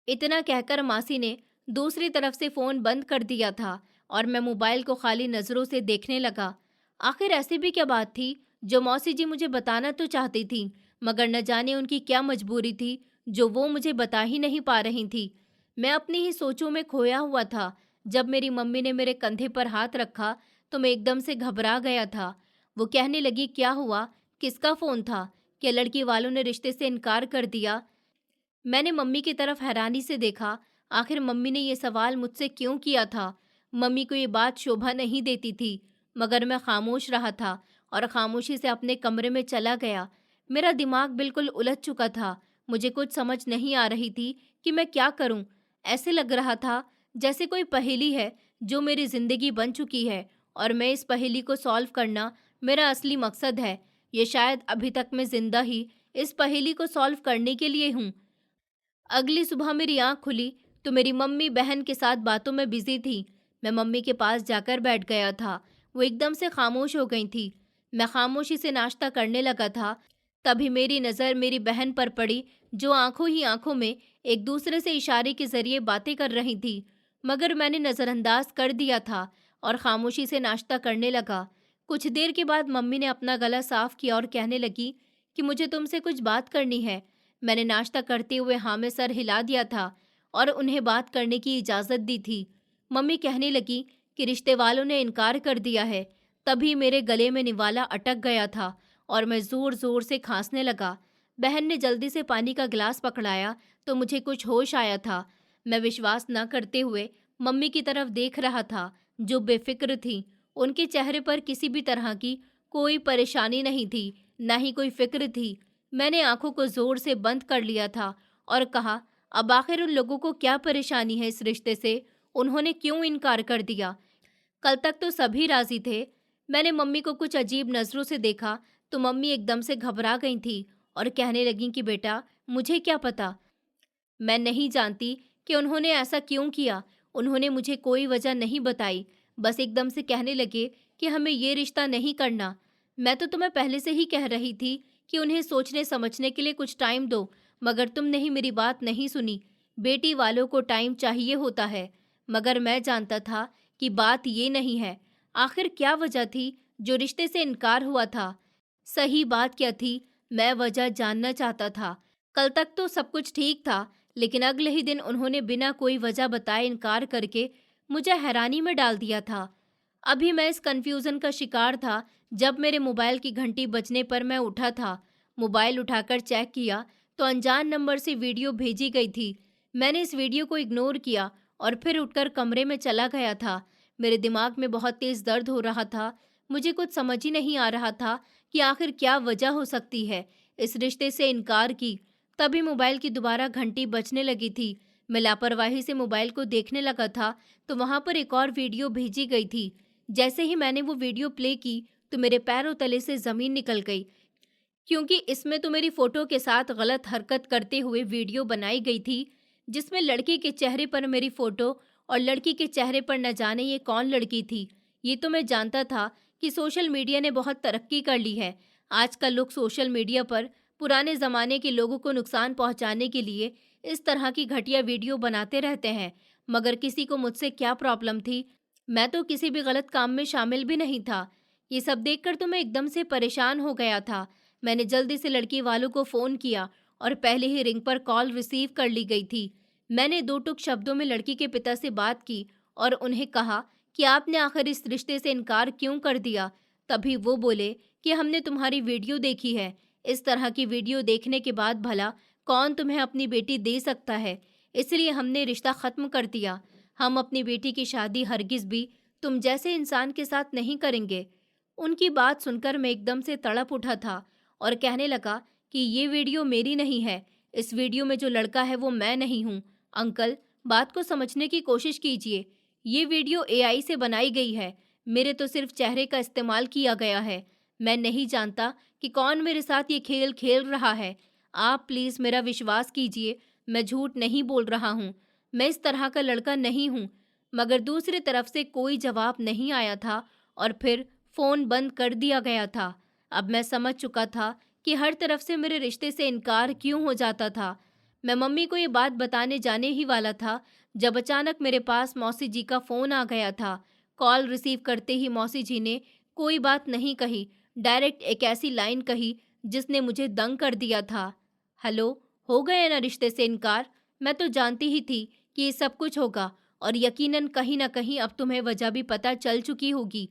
इतना कहकर मासी ने दूसरी तरफ से फोन बंद कर दिया था और मैं मोबाइल को खाली नजरों से देखने लगा। आखिर ऐसी भी क्या बात थी जो मौसी जी मुझे बताना तो चाहती थी, मगर न जाने उनकी क्या मजबूरी थी जो वो मुझे बता ही नहीं पा रही थी। मैं अपनी ही सोचों में खोया हुआ था। जब मेरी मम्मी ने मेरे कंधे पर हाथ रखा तो मैं एकदम से घबरा गया था। वो कहने लगी, क्या हुआ? किसका फोन था? क्या लड़की वालों ने रिश्ते से इनकार कर दिया? मैंने मम्मी की तरफ हैरानी से देखा। आखिर मम्मी ने ये सवाल मुझसे क्यों किया था? मम्मी को ये बात शोभा नहीं देती थी, मगर मैं खामोश रहा था और खामोशी से अपने कमरे में चला गया। मेरा दिमाग बिल्कुल उलझ चुका था। मुझे कुछ समझ नहीं आ रही थी कि मैं क्या करूं। ऐसे लग रहा था जैसे कोई पहेली है जो मेरी जिंदगी बन चुकी है और मैं इस पहेली को सॉल्व करना मेरा असली मकसद है। ये शायद अभी तक मैं जिंदा ही इस पहेली को सॉल्व करने के लिए हूँ। अगली सुबह मेरी आंख खुली तो मेरी मम्मी बहन के साथ बातों में बिजी थी। मैं मम्मी के पास जाकर बैठ गया था। वो एकदम से खामोश हो गई थी। मैं खामोशी से नाश्ता करने लगा था। तभी मेरी नज़र मेरी बहन पर पड़ी, जो आंखों ही आंखों में एक दूसरे से इशारे के जरिए बातें कर रही थी। मगर मैंने नज़रअंदाज कर दिया था और खामोशी से नाश्ता करने लगा। कुछ देर के बाद मम्मी ने अपना गला साफ किया और कहने लगी कि मुझे तुमसे कुछ बात करनी है। मैंने नाश्ता करते हुए हाँ में सर हिला दिया था और उन्हें बात करने की इजाज़त दी थी। मम्मी कहने लगी कि रिश्ते वालों ने इनकार कर दिया है। तभी मेरे गले में निवाला अटक गया था और मैं ज़ोर ज़ोर से खांसने लगा। बहन ने जल्दी से पानी का गिलास पकड़ाया तो मुझे कुछ होश आया था। मैं विश्वास न करते हुए मम्मी की तरफ देख रहा था, जो बेफिक्र थी। उनके चेहरे पर किसी भी तरह की कोई परेशानी नहीं थी, न ही कोई फिक्र थी। मैंने आंखों को जोर से बंद कर लिया था और कहा, अब आखिर उन लोगों को क्या परेशानी है इस रिश्ते से? उन्होंने क्यों इनकार कर दिया? कल तक तो सभी राजी थे। मैंने मम्मी को कुछ अजीब नज़रों से देखा तो मम्मी एकदम से घबरा गई थी और कहने लगी कि बेटा, मुझे क्या पता। मैं नहीं जानती कि उन्होंने ऐसा क्यों किया। उन्होंने मुझे कोई वजह नहीं बताई। बस एकदम से कहने लगे कि हमें ये रिश्ता नहीं करना। मैं तो तुम्हें पहले से ही कह रही थी कि उन्हें सोचने समझने के लिए कुछ टाइम दो, मगर तुमने ही मेरी बात नहीं सुनी। बेटी वालों को टाइम चाहिए होता है। मगर मैं जानता था कि बात ये नहीं है। आखिर क्या वजह थी जो रिश्ते से इनकार हुआ था? सही बात क्या थी? मैं वजह जानना चाहता था। कल तक तो सब कुछ ठीक था, लेकिन अगले ही दिन उन्होंने बिना कोई वजह बताए इनकार करके मुझे हैरानी में डाल दिया था। अभी मैं इस कन्फ्यूज़न का शिकार था जब मेरे मोबाइल की घंटी बजने पर मैं उठा था। मोबाइल उठाकर चेक किया तो अनजान नंबर से वीडियो भेजी गई थी। मैंने इस वीडियो को इग्नोर किया और फिर उठकर कमरे में चला गया था। मेरे दिमाग में बहुत तेज़ दर्द हो रहा था। मुझे कुछ समझ ही नहीं आ रहा था कि आखिर क्या वजह हो सकती है इस रिश्ते से इनकार की। तभी मोबाइल की दोबारा घंटी बजने लगी थी। मैं लापरवाही से मोबाइल को देखने लगा था तो वहां पर एक और वीडियो भेजी गई थी। जैसे ही मैंने वो वीडियो प्ले की तो मेरे पैरों तले से ज़मीन निकल गई, क्योंकि इसमें तो मेरी फ़ोटो के साथ गलत हरकत करते हुए वीडियो बनाई गई थी, जिसमें लड़के के चेहरे पर मेरी फ़ोटो और लड़की के चेहरे पर न जाने ये कौन लड़की थी। ये तो मैं जानता था कि सोशल मीडिया ने बहुत तरक्की कर ली है। आजकल लोग सोशल मीडिया पर पुराने ज़माने के लोगों को नुकसान पहुंचाने के लिए इस तरह की घटिया वीडियो बनाते रहते हैं। मगर किसी को मुझसे क्या प्रॉब्लम थी? मैं तो किसी भी गलत काम में शामिल भी नहीं था। ये सब देखकर तो मैं एकदम से परेशान हो गया था। मैंने जल्दी से लड़की वालों को फ़ोन किया और पहले ही रिंग पर कॉल रिसीव कर ली गई थी। मैंने दो टूक शब्दों में लड़की के पिता से बात की और उन्हें कहा कि आपने आखिर इस रिश्ते से इनकार क्यों कर दिया। तभी वो बोले कि हमने तुम्हारी वीडियो देखी है। इस तरह की वीडियो देखने के बाद भला कौन तुम्हें अपनी बेटी दे सकता है, इसलिए हमने रिश्ता ख़त्म कर दिया। हम अपनी बेटी की शादी हरगिज़ भी तुम जैसे इंसान के साथ नहीं करेंगे। उनकी बात सुनकर मैं एकदम से तड़प उठा था और कहने लगा कि ये वीडियो मेरी नहीं है। इस वीडियो में जो लड़का है वो मैं नहीं हूँ। अंकल, बात को समझने की कोशिश कीजिए। ये वीडियो एआई से बनाई गई है। मेरे तो सिर्फ चेहरे का इस्तेमाल किया गया है। मैं नहीं जानता कि कौन मेरे साथ ये खेल खेल रहा है। आप प्लीज़ मेरा विश्वास कीजिए, मैं झूठ नहीं बोल रहा हूँ। मैं इस तरह का लड़का नहीं हूँ। मगर दूसरी तरफ से कोई जवाब नहीं आया था और फिर फ़ोन बंद कर दिया गया था। अब मैं समझ चुका था कि हर तरफ से मेरे रिश्ते से इनकार क्यों हो जाता था। मैं मम्मी को ये बात बताने जाने ही वाला था जब अचानक मेरे पास मौसी जी का फ़ोन आ गया था। कॉल रिसीव करते ही मौसी जी ने कोई बात नहीं कही, डायरेक्ट एक ऐसी लाइन कही जिसने मुझे दंग कर दिया था। हेलो, हो गया ना रिश्ते से इनकार? मैं तो जानती ही थी कि ये सब कुछ होगा और यकीनन कहीं न कहीं अब तुम्हें वजह भी पता चल चुकी होगी।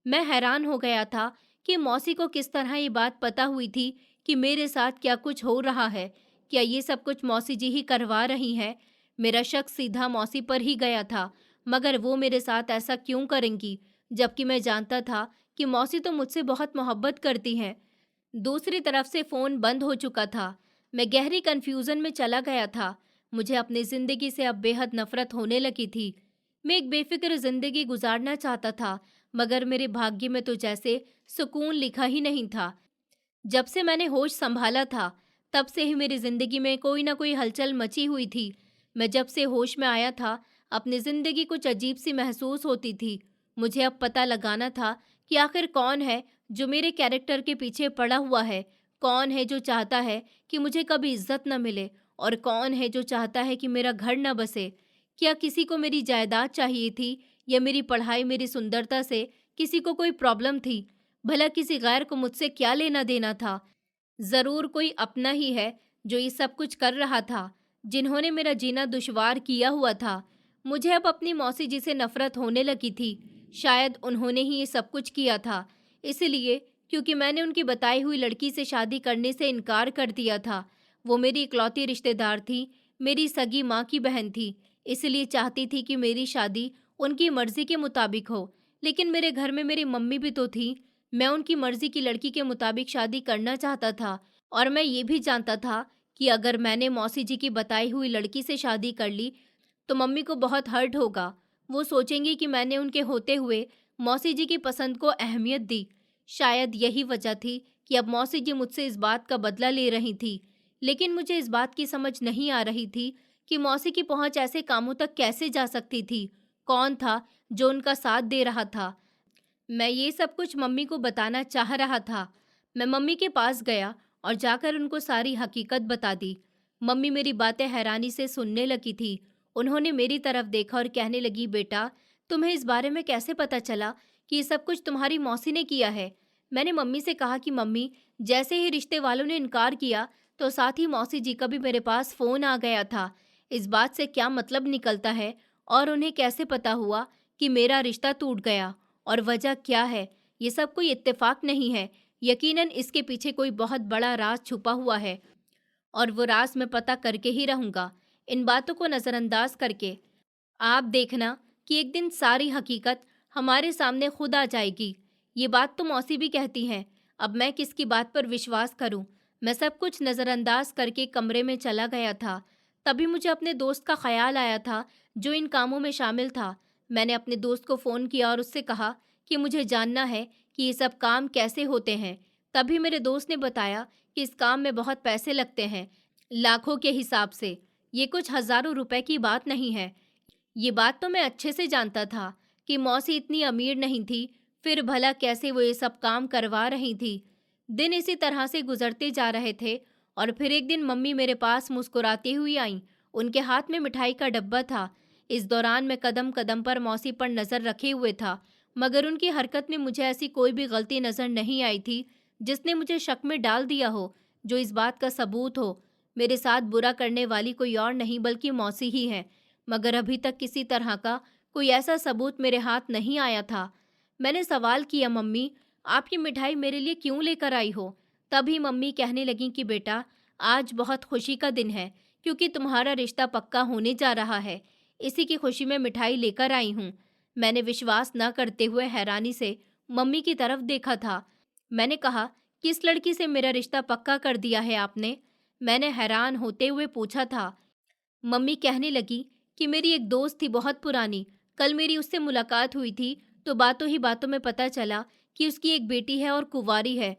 मैं हैरान हो गया था कि मौसी को किस तरह ये बात पता हुई थी कि मेरे साथ क्या कुछ हो रहा है। क्या ये सब कुछ मौसी जी ही करवा रही हैं? मेरा शक सीधा मौसी पर ही गया था, मगर वो मेरे साथ ऐसा क्यों करेंगी, जबकि मैं जानता था कि मौसी तो मुझसे बहुत मोहब्बत करती हैं। दूसरी तरफ से फ़ोन बंद हो चुका था। मैं गहरी कन्फ्यूज़न में चला गया था। मुझे अपनी ज़िंदगी से अब बेहद नफ़रत होने लगी थी। मैं एक बेफ़िक्र ज़िंदगी गुजारना चाहता था, मगर मेरे भाग्य में तो जैसे सुकून लिखा ही नहीं था। जब से मैंने होश संभाला था, तब से ही मेरी ज़िंदगी में कोई ना कोई हलचल मची हुई थी। मैं जब से होश में आया था, अपनी ज़िंदगी कुछ अजीब-सी महसूस होती थी। मुझे अब पता लगाना था कि आखिर कौन है जो मेरे कैरेक्टर के पीछे पड़ा हुआ है? कौन है जो चाहता है कि मुझे कभी इज़्ज़त न मिले? और कौन है जो चाहता है कि मेरा घर न बसे? क्या किसी को मेरी जायदाद चाहिए थी या मेरी पढ़ाई, मेरी सुंदरता से किसी को कोई प्रॉब्लम थी? भला किसी गैर को मुझसे क्या लेना देना था? ज़रूर कोई अपना ही है जो ये सब कुछ कर रहा था, जिन्होंने मेरा जीना दुश्वार किया हुआ था। मुझे अब अपनी मौसी जी से नफ़रत होने लगी थी। शायद उन्होंने ही ये सब कुछ किया था, इसलिए क्योंकि मैंने उनकी बताई हुई लड़की से शादी करने से इनकार कर दिया था। वो मेरी इकलौती रिश्तेदार थी, मेरी सगी माँ की बहन थी, इसलिए चाहती थी कि मेरी शादी उनकी मर्ज़ी के मुताबिक हो। लेकिन मेरे घर में मेरी मम्मी भी तो थी। मैं उनकी मर्ज़ी की लड़की के मुताबिक शादी करना चाहता था और मैं ये भी जानता था कि अगर मैंने मौसी जी की बताई हुई लड़की से शादी कर ली तो मम्मी को बहुत हर्ट होगा। वो सोचेंगी कि मैंने उनके होते हुए मौसी जी की पसंद को अहमियत दी। शायद यही वजह थी कि अब मौसी जी मुझसे इस बात का बदला ले रही थी। लेकिन मुझे इस बात की समझ नहीं आ रही थी कि मौसी की पहुंच ऐसे कामों तक कैसे जा सकती थी। कौन था जो उनका साथ दे रहा था? मैं ये सब कुछ मम्मी को बताना चाह रहा था। मैं मम्मी के पास गया और जाकर उनको सारी हकीकत बता दी। मम्मी मेरी बातें हैरानी से सुनने लगी थी। उन्होंने मेरी तरफ देखा और कहने लगी, बेटा, तुम्हें इस बारे में कैसे पता चला कि ये सब कुछ तुम्हारी मौसी ने किया है? मैंने मम्मी से कहा कि मम्मी, जैसे ही रिश्ते वालों ने इनकार किया तो साथ ही मौसी जी का भी मेरे पास फ़ोन आ गया था। इस बात से क्या मतलब निकलता है और उन्हें कैसे पता हुआ कि मेरा रिश्ता टूट गया? और वजह क्या है? ये सब कोई इत्तेफाक नहीं है। यकीनन इसके पीछे कोई बहुत बड़ा राज छुपा हुआ है और वो राज मैं पता करके ही रहूँगा, इन बातों को नज़रअंदाज करके। आप देखना कि एक दिन सारी हकीकत हमारे सामने खुद आ जाएगी। ये बात तो मौसी भी कहती हैं। अब मैं किसकी बात पर विश्वास करूं? मैं सब कुछ नज़रअंदाज करके कमरे में चला गया था। तभी मुझे अपने दोस्त का ख्याल आया था जो इन कामों में शामिल था। मैंने अपने दोस्त को फ़ोन किया और उससे कहा कि मुझे जानना है कि ये सब काम कैसे होते हैं। तभी मेरे दोस्त ने बताया कि इस काम में बहुत पैसे लगते हैं, लाखों के हिसाब से। ये कुछ हज़ारों रुपए की बात नहीं है। ये बात तो मैं अच्छे से जानता था कि मौसी इतनी अमीर नहीं थी, फिर भला कैसे वो ये सब काम करवा रही थी। दिन इसी तरह से गुजरते जा रहे थे और फिर एक दिन मम्मी मेरे पास मुस्कुराती हुई आईं। उनके हाथ में मिठाई का डब्बा था। इस दौरान मैं कदम कदम पर मौसी पर नज़र रखे हुए था, मगर उनकी हरकत में मुझे ऐसी कोई भी गलती नज़र नहीं आई थी जिसने मुझे शक में डाल दिया हो। जो इस बात का सबूत हो, मेरे साथ बुरा करने वाली कोई और नहीं बल्कि मौसी ही है। मगर अभी तक किसी तरह का कोई ऐसा सबूत मेरे हाथ नहीं आया था। मैंने सवाल किया, मम्मी, आप ये मिठाई मेरे लिए क्यों लेकर आई हो? तभी मम्मी कहने लगीं कि बेटा, आज बहुत खुशी का दिन है क्योंकि तुम्हारा रिश्ता पक्का होने जा रहा है। इसी की खुशी में मिठाई लेकर आई हूँ। मैंने विश्वास न करते हुए हैरानी से मम्मी की तरफ देखा था। मैंने कहा, किस लड़की से मेरा रिश्ता पक्का कर दिया है आपने? मैंने हैरान होते हुए पूछा था। मम्मी कहने लगी कि मेरी एक दोस्त थी बहुत पुरानी। कल मेरी उससे मुलाकात हुई थी तो बातों ही बातों में पता चला कि उसकी एक बेटी है और कुंवारी है।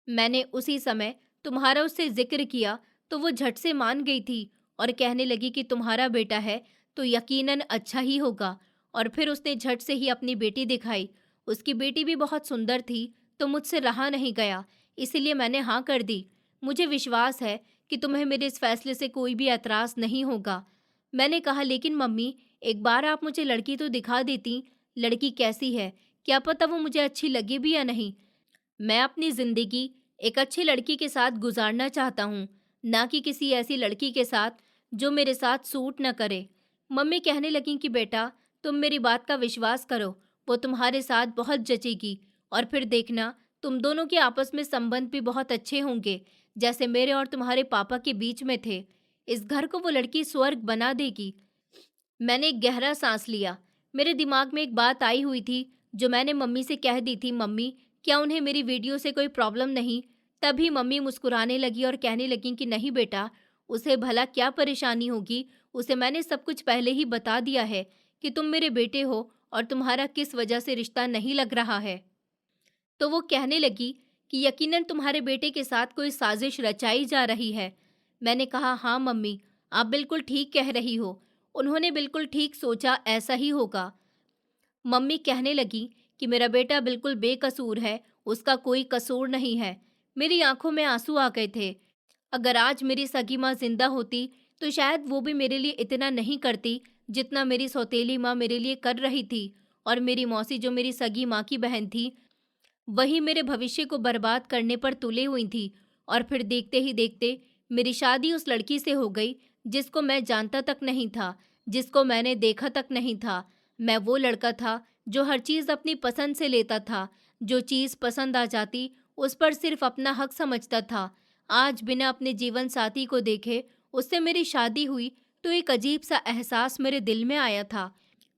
मैंने उसी समय तुम्हारा उससे जिक्र किया तो वो झट से मान गई थी और कहने लगी कि तुम्हारा बेटा है तो यकीनन अच्छा ही होगा। और फिर उसने झट से ही अपनी बेटी दिखाई। उसकी बेटी भी बहुत सुंदर थी तो मुझसे रहा नहीं गया, इसीलिए मैंने हाँ कर दी। मुझे विश्वास है कि तुम्हें मेरे इस फैसले से कोई भी एतराज़ नहीं होगा। मैंने कहा, लेकिन मम्मी, एक बार आप मुझे लड़की तो दिखा देती। लड़की कैसी है? क्या पता वो मुझे अच्छी लगे भी या नहीं। मैं अपनी ज़िंदगी एक अच्छी लड़की के साथ गुजारना चाहता हूँ, ना कि किसी ऐसी लड़की के साथ जो मेरे साथ सूट न करे। मम्मी कहने लगीं कि बेटा, तुम मेरी बात का विश्वास करो, वो तुम्हारे साथ बहुत जचेगी और फिर देखना, तुम दोनों के आपस में संबंध भी बहुत अच्छे होंगे, जैसे मेरे और तुम्हारे पापा के बीच में थे। इस घर को वो लड़की स्वर्ग बना देगी। मैंने एक गहरा सांस लिया। मेरे दिमाग में एक बात आई हुई थी जो मैंने मम्मी से कह दी थी, मम्मी, क्या उन्हें मेरी वीडियो से कोई प्रॉब्लम नहीं? तभी मम्मी मुस्कुराने लगी और कहने लगी कि नहीं बेटा, उसे भला क्या परेशानी होगी? उसे मैंने सब कुछ पहले ही बता दिया है कि तुम मेरे बेटे हो और तुम्हारा किस वजह से रिश्ता नहीं लग रहा है। तो वो कहने लगी कि यकीनन तुम्हारे बेटे के साथ कोई साजिश रचाई जा रही है। मैंने कहा, हाँ मम्मी, आप बिल्कुल ठीक कह रही हो। उन्होंने बिल्कुल ठीक सोचा, ऐसा ही होगा। मम्मी कहने लगी कि मेरा बेटा बिल्कुल बेकसूर है, उसका कोई कसूर नहीं है। मेरी आंखों में आंसू आ गए थे। अगर आज मेरी सगी माँ जिंदा होती तो शायद वो भी मेरे लिए इतना नहीं करती जितना मेरी सौतेली माँ मेरे लिए कर रही थी। और मेरी मौसी जो मेरी सगी माँ की बहन थी, वही मेरे भविष्य को बर्बाद करने पर तुले हुई थी। और फिर देखते ही देखते मेरी शादी उस लड़की से हो गई जिसको मैं जानता तक नहीं था, जिसको मैंने देखा तक नहीं था। मैं वो लड़का था जो हर चीज़ अपनी पसंद से लेता था। जो चीज़ पसंद आ जाती उस पर सिर्फ अपना हक समझता था। आज बिना अपने जीवन साथी को देखे उससे मेरी शादी हुई तो एक अजीब सा एहसास मेरे दिल में आया था।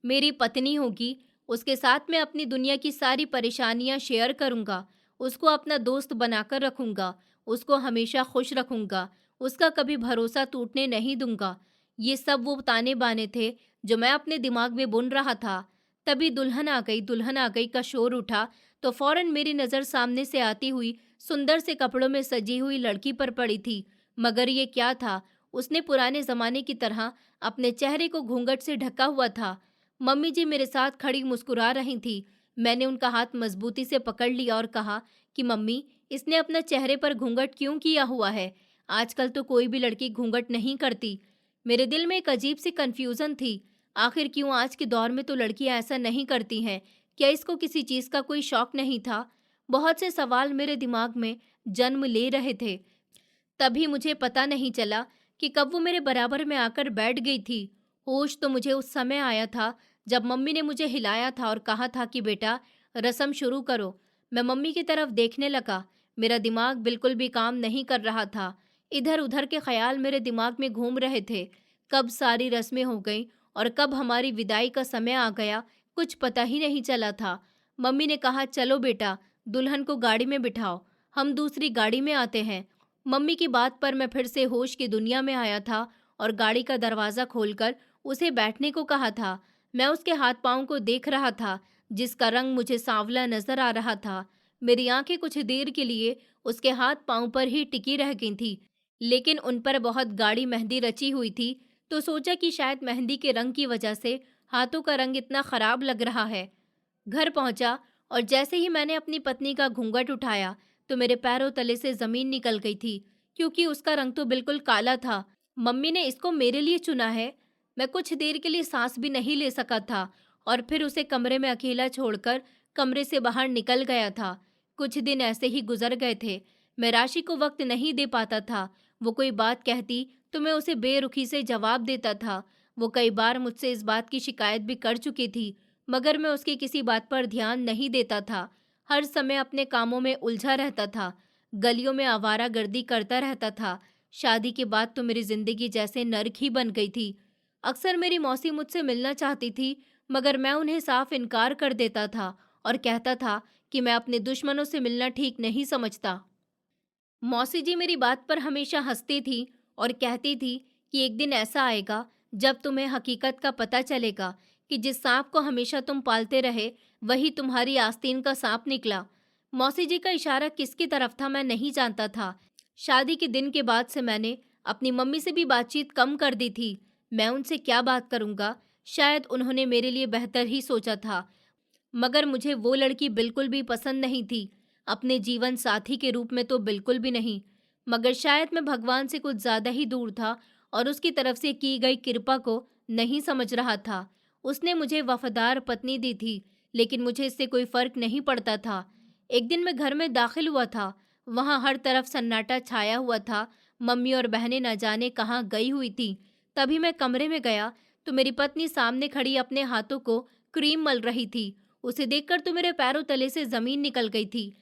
मेरी पत्नी होगी, उसके साथ मैं अपनी दुनिया की सारी परेशानियां शेयर करूंगा, उसको अपना दोस्त बनाकर रखूंगा, उसको हमेशा खुश रखूंगा, उसका कभी भरोसा टूटने नहीं दूंगा। ये सब वो ताने बाने थे जो मैं अपने दिमाग में बुन रहा था। तभी दुल्हन आ गई का शोर उठा तो फौरन मेरी नज़र सामने से आती हुई सुंदर से कपड़ों में सजी हुई लड़की पर पड़ी थी। मगर ये क्या था? उसने पुराने जमाने की तरह अपने चेहरे को घूंघट से ढका हुआ था। मम्मी जी मेरे साथ खड़ी मुस्कुरा रही थी। मैंने उनका हाथ मजबूती से पकड़ लिया और कहा कि मम्मी, इसने अपना चेहरे पर घूंघट क्यों किया हुआ है? आजकल तो कोई भी लड़की घूंघट नहीं करती। मेरे दिल में एक अजीब सी कंफ्यूजन थी। आखिर क्यों आज के दौर में तो लड़कियां ऐसा नहीं करती हैं? क्या इसको किसी चीज का कोई शौक नहीं था? बहुत से सवाल मेरे दिमाग में जन्म ले रहे थे। तभी मुझे पता नहीं चला कि कब वो मेरे बराबर में आकर बैठ गई थी। होश तो मुझे उस समय आया था जब मम्मी ने मुझे हिलाया था और कहा था कि बेटा, रस्म शुरू करो। मैं मम्मी की तरफ देखने लगा। मेरा दिमाग बिल्कुल भी काम नहीं कर रहा था। इधर उधर के ख्याल मेरे दिमाग में घूम रहे थे। कब सारी रस्में हो गईं और कब हमारी विदाई का समय आ गया, कुछ पता ही नहीं चला था। मम्मी ने कहा, चलो बेटा, दुल्हन को गाड़ी में बिठाओ, हम दूसरी गाड़ी में आते हैं। मम्मी की बात पर मैं फिर से होश की दुनिया में आया था और गाड़ी का दरवाज़ा खोलकर उसे बैठने को कहा था। मैं उसके हाथ पाँव को देख रहा था, जिसका रंग मुझे सांवला नजर आ रहा था। मेरी आंखें कुछ देर के लिए उसके हाथ पाँव पर ही टिकी रह गई थी, लेकिन उन पर बहुत गाढ़ी मेहंदी रची हुई थी। तो सोचा कि शायद मेहंदी के रंग की वजह से हाथों का रंग इतना खराब लग रहा है। घर पहुंचा और जैसे ही मैंने अपनी पत्नी का घूंघट उठाया तो मेरे पैरों तले से जमीन निकल गई थी, क्योंकि उसका रंग तो बिल्कुल काला था। मम्मी ने इसको मेरे लिए चुना है। मैं कुछ देर के लिए सांस भी नहीं ले सका था और फिर उसे कमरे में अकेला छोड़कर कमरे से बाहर निकल गया था। कुछ दिन ऐसे ही गुजर गए थे। मैं राशि को वक्त नहीं दे पाता था। वो कोई बात कहती तो मैं उसे बेरुखी से जवाब देता था। वो कई बार मुझसे इस बात की शिकायत भी कर चुकी थी, मगर मैं उसकी किसी बात पर ध्यान नहीं देता था। हर समय अपने कामों में उलझा रहता था, गलियों में आवारागर्दी करता रहता था। शादी के बाद तो मेरी जिंदगी जैसे नर्क ही बन गई थी। अक्सर मेरी मौसी मुझसे मिलना चाहती थी, मगर मैं उन्हें साफ इनकार कर देता था और कहता था कि मैं अपने दुश्मनों से मिलना ठीक नहीं समझता। मौसी जी मेरी बात पर हमेशा हंसती थी और कहती थी कि एक दिन ऐसा आएगा जब तुम्हें हकीकत का पता चलेगा कि जिस सांप को हमेशा तुम पालते रहे वही तुम्हारी आस्तीन का सांप निकला। मौसी जी का इशारा किसकी तरफ था मैं नहीं जानता था। शादी के दिन के बाद से मैंने अपनी मम्मी से भी बातचीत कम कर दी थी। मैं उनसे क्या बात करूंगा? शायद उन्होंने मेरे लिए बेहतर ही सोचा था, मगर मुझे वो लड़की बिल्कुल भी पसंद नहीं थी। अपने जीवन साथी के रूप में तो बिल्कुल भी नहीं। मगर शायद मैं भगवान से कुछ ज्यादा ही दूर था और उसकी तरफ से की गई कृपा को नहीं समझ रहा था। उसने मुझे वफादार पत्नी दी थी, लेकिन मुझे इससे कोई फर्क नहीं पड़ता था। एक दिन मैं घर में दाखिल हुआ था। वहां हर तरफ सन्नाटा छाया हुआ था। मम्मी और बहनें न जाने कहाँ गई हुई थी। तभी मैं कमरे में गया तो मेरी पत्नी सामने खड़ी अपने हाथों को क्रीम मल रही थी। उसे देखकर तो मेरे पैरों तले से जमीन निकल गई थी।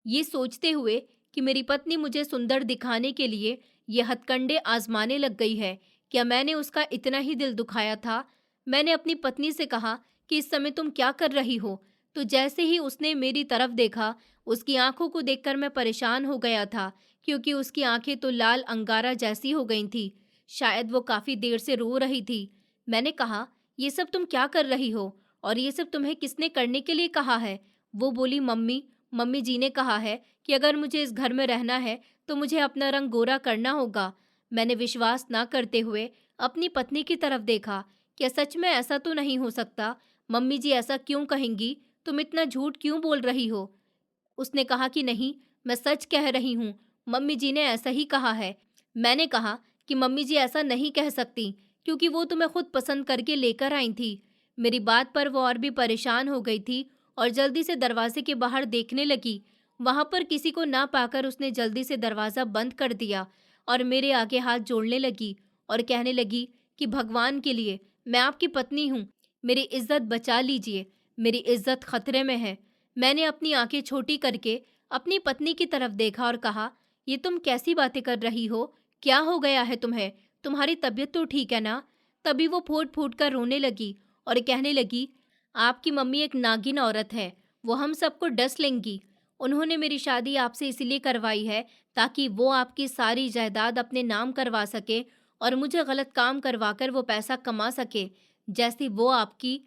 ये सोचते हुए कि मेरी पत्नी मुझे सुंदर दिखाने के लिए ये हथकंडे आजमाने लग गई है। क्या मैंने उसका इतना ही दिल दुखाया था? मैंने अपनी पत्नी से कहा कि इस समय तुम क्या कर रही हो? तो जैसे ही उसने मेरी तरफ देखा, उसकी आंखों को देखकर मैं परेशान हो गया था, क्योंकि उसकी आंखें तो लाल अंगारा जैसी हो गई थी। शायद वो काफी देर से रो रही थी। मैंने कहा, ये सब तुम क्या कर रही हो और ये सब तुम्हें किसने करने के लिए कहा है? वो बोली, मम्मी, मम्मी जी ने कहा है कि अगर मुझे इस घर में रहना है तो मुझे अपना रंग गोरा करना होगा। मैंने विश्वास ना करते हुए अपनी पत्नी की तरफ देखा। क्या सच में ऐसा तो नहीं हो सकता? मम्मी जी ऐसा क्यों कहेंगी? तुम इतना झूठ क्यों बोल रही हो? उसने कहा कि नहीं, मैं सच कह रही हूँ, मम्मी जी ने ऐसा ही कहा है। मैंने कहा कि मम्मी जी ऐसा नहीं कह सकती, क्योंकि वो तो मैं खुद पसंद करके लेकर आई थी। मेरी बात पर वो और भी परेशान हो गई थी और जल्दी से दरवाजे के बाहर देखने लगी। वहां पर किसी को ना पाकर उसने जल्दी से दरवाज़ा बंद कर दिया और मेरे आगे हाथ जोड़ने लगी और कहने लगी कि भगवान के लिए, मैं आपकी पत्नी हूँ, मेरी इज्जत बचा लीजिए, मेरी इज्जत खतरे में है। मैंने अपनी आंखें छोटी करके अपनी पत्नी की तरफ देखा और कहा, ये तुम कैसी बातें कर रही हो? क्या हो गया है तुम्हें? तुम्हारी तबीयत तो ठीक है ना? तभी वो फूट फूट कर रोने लगी और कहने लगी, आपकी मम्मी एक नागिन औरत है, वो हम सबको डस लेंगी। उन्होंने मेरी शादी आपसे इसीलिए करवाई है ताकि वो आपकी सारी जायदाद अपने नाम करवा सके और मुझे गलत काम करवाकर वो पैसा कमा सके। जैसी वो आपकी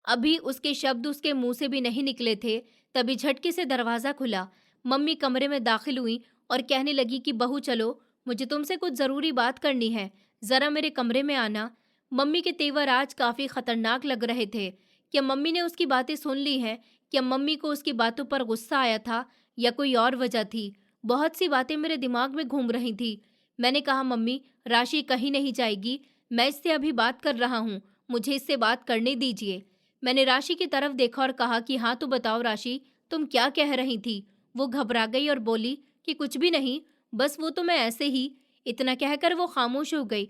अभी उसके शब्द उसके मुंह से भी नहीं निकले थे, तभी झटके से दरवाज़ा खुला। मम्मी कमरे में दाखिल हुई और कहने लगी कि बहू चलो, मुझे तुमसे कुछ ज़रूरी बात करनी है, ज़रा मेरे कमरे में आना। मम्मी के तेवर आज काफ़ी खतरनाक लग रहे थे। क्या मम्मी ने उसकी बातें सुन ली हैं? क्या मम्मी को उसकी बातों पर गुस्सा आया था या कोई और वजह थी? बहुत सी बातें मेरे दिमाग में घूम रही थी। मैंने कहा, मम्मी, राशि कहीं नहीं जाएगी, मैं इससे अभी बात कर रहा हूँ, मुझे इससे बात करने दीजिए। मैंने राशि की तरफ देखा और कहा कि हाँ, तो बताओ राशि, तुम क्या कह रही थी? वो घबरा गई और बोली कि कुछ भी नहीं, बस वो तो मैं ऐसे ही। इतना कहकर वो खामोश हो गई।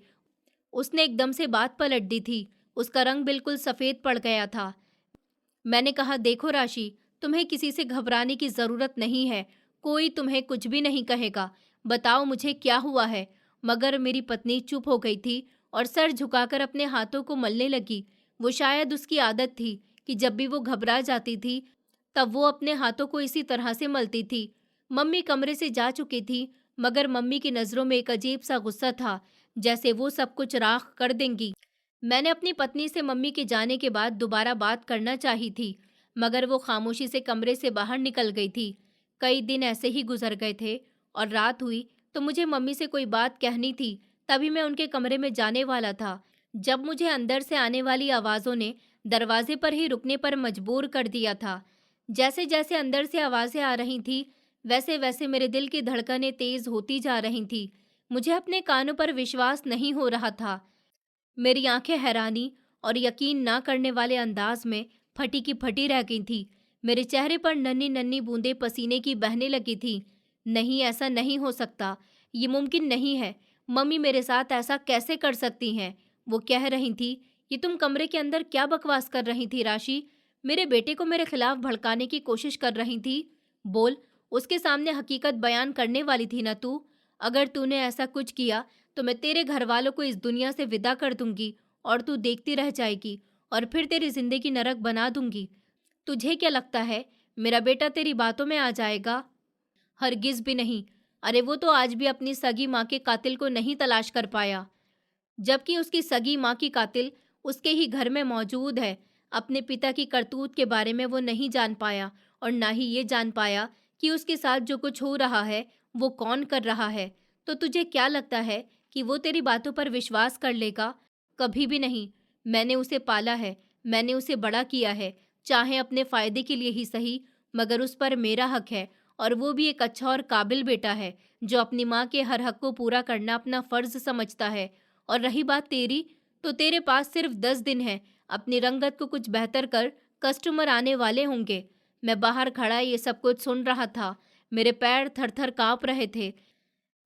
उसने एकदम से बात पलट दी थी। उसका रंग बिल्कुल सफ़ेद पड़ गया था। मैंने कहा, देखो राशि, तुम्हें किसी से घबराने की ज़रूरत नहीं है, कोई तुम्हें कुछ भी नहीं कहेगा। बताओ मुझे क्या हुआ है? मगर मेरी पत्नी चुप हो गई थी और सर झुकाकर अपने हाथों को मलने लगी। वो शायद उसकी आदत थी कि जब भी वो घबरा जाती थी तब वो अपने हाथों को इसी तरह से मलती थी। मम्मी कमरे से जा चुकी थी, मगर मम्मी की नज़रों में एक अजीब सा गुस्सा था, जैसे वो सब कुछ राख कर देंगी। मैंने अपनी पत्नी से मम्मी के जाने के बाद दोबारा बात करना चाही थी, मगर वो खामोशी से कमरे से बाहर निकल गई थी। कई दिन ऐसे ही गुजर गए थे और रात हुई तो मुझे मम्मी से कोई बात कहनी थी। तभी मैं उनके कमरे में जाने वाला था जब मुझे अंदर से आने वाली आवाज़ों ने दरवाजे पर ही रुकने पर मजबूर कर दिया था। जैसे जैसे अंदर से आवाज़ें आ रही थी, वैसे वैसे मेरे दिल की धड़कनें तेज़ होती जा रही थी। मुझे अपने कानों पर विश्वास नहीं हो रहा था। मेरी आंखें हैरानी और यकीन ना करने वाले अंदाज में फटी की फटी रह गई थी। मेरे चेहरे पर नन्ही नन्ही बूंदें पसीने की बहने लगी थी। नहीं, ऐसा नहीं हो सकता, ये मुमकिन नहीं है। मम्मी मेरे साथ ऐसा कैसे कर सकती हैं? वो कह रही थी, ये तुम कमरे के अंदर क्या बकवास कर रही थी राशि? मेरे बेटे को मेरे खिलाफ भड़काने की कोशिश कर रही थी। बोल, उसके सामने हकीकत बयान करने वाली थी ना तू? अगर तूने ऐसा कुछ किया तो मैं तेरे घर वालों को इस दुनिया से विदा कर दूंगी और तू देखती रह जाएगी और फिर तेरी जिंदगी नरक बना दूंगी। तुझे क्या लगता है मेरा बेटा तेरी बातों में आ जाएगा? हरगिज भी नहीं। अरे वो तो आज भी अपनी सगी माँ के कातिल को नहीं तलाश कर पाया, जबकि उसकी सगी माँ की कातिल उसके ही घर में मौजूद है। अपने पिता की करतूत के बारे में वो नहीं जान पाया और ना ही ये जान पाया कि उसके साथ जो कुछ हो रहा है वो कौन कर रहा है। तो तुझे क्या लगता है कि वो तेरी बातों पर विश्वास कर लेगा? कभी भी नहीं। मैंने उसे पाला है, मैंने उसे बड़ा किया है, चाहे अपने फायदे के लिए ही सही, मगर उस पर मेरा हक है और वो भी एक अच्छा और काबिल बेटा है जो अपनी माँ के हर हक को पूरा करना अपना फर्ज समझता है। और रही बात तेरी, तो तेरे पास सिर्फ 10 दिन है। अपनी रंगत को कुछ बेहतर कर, कस्टमर आने वाले होंगे। मैं बाहर खड़ा ये सब कुछ सुन रहा था। मेरे पैर थर थर काँप रहे थे।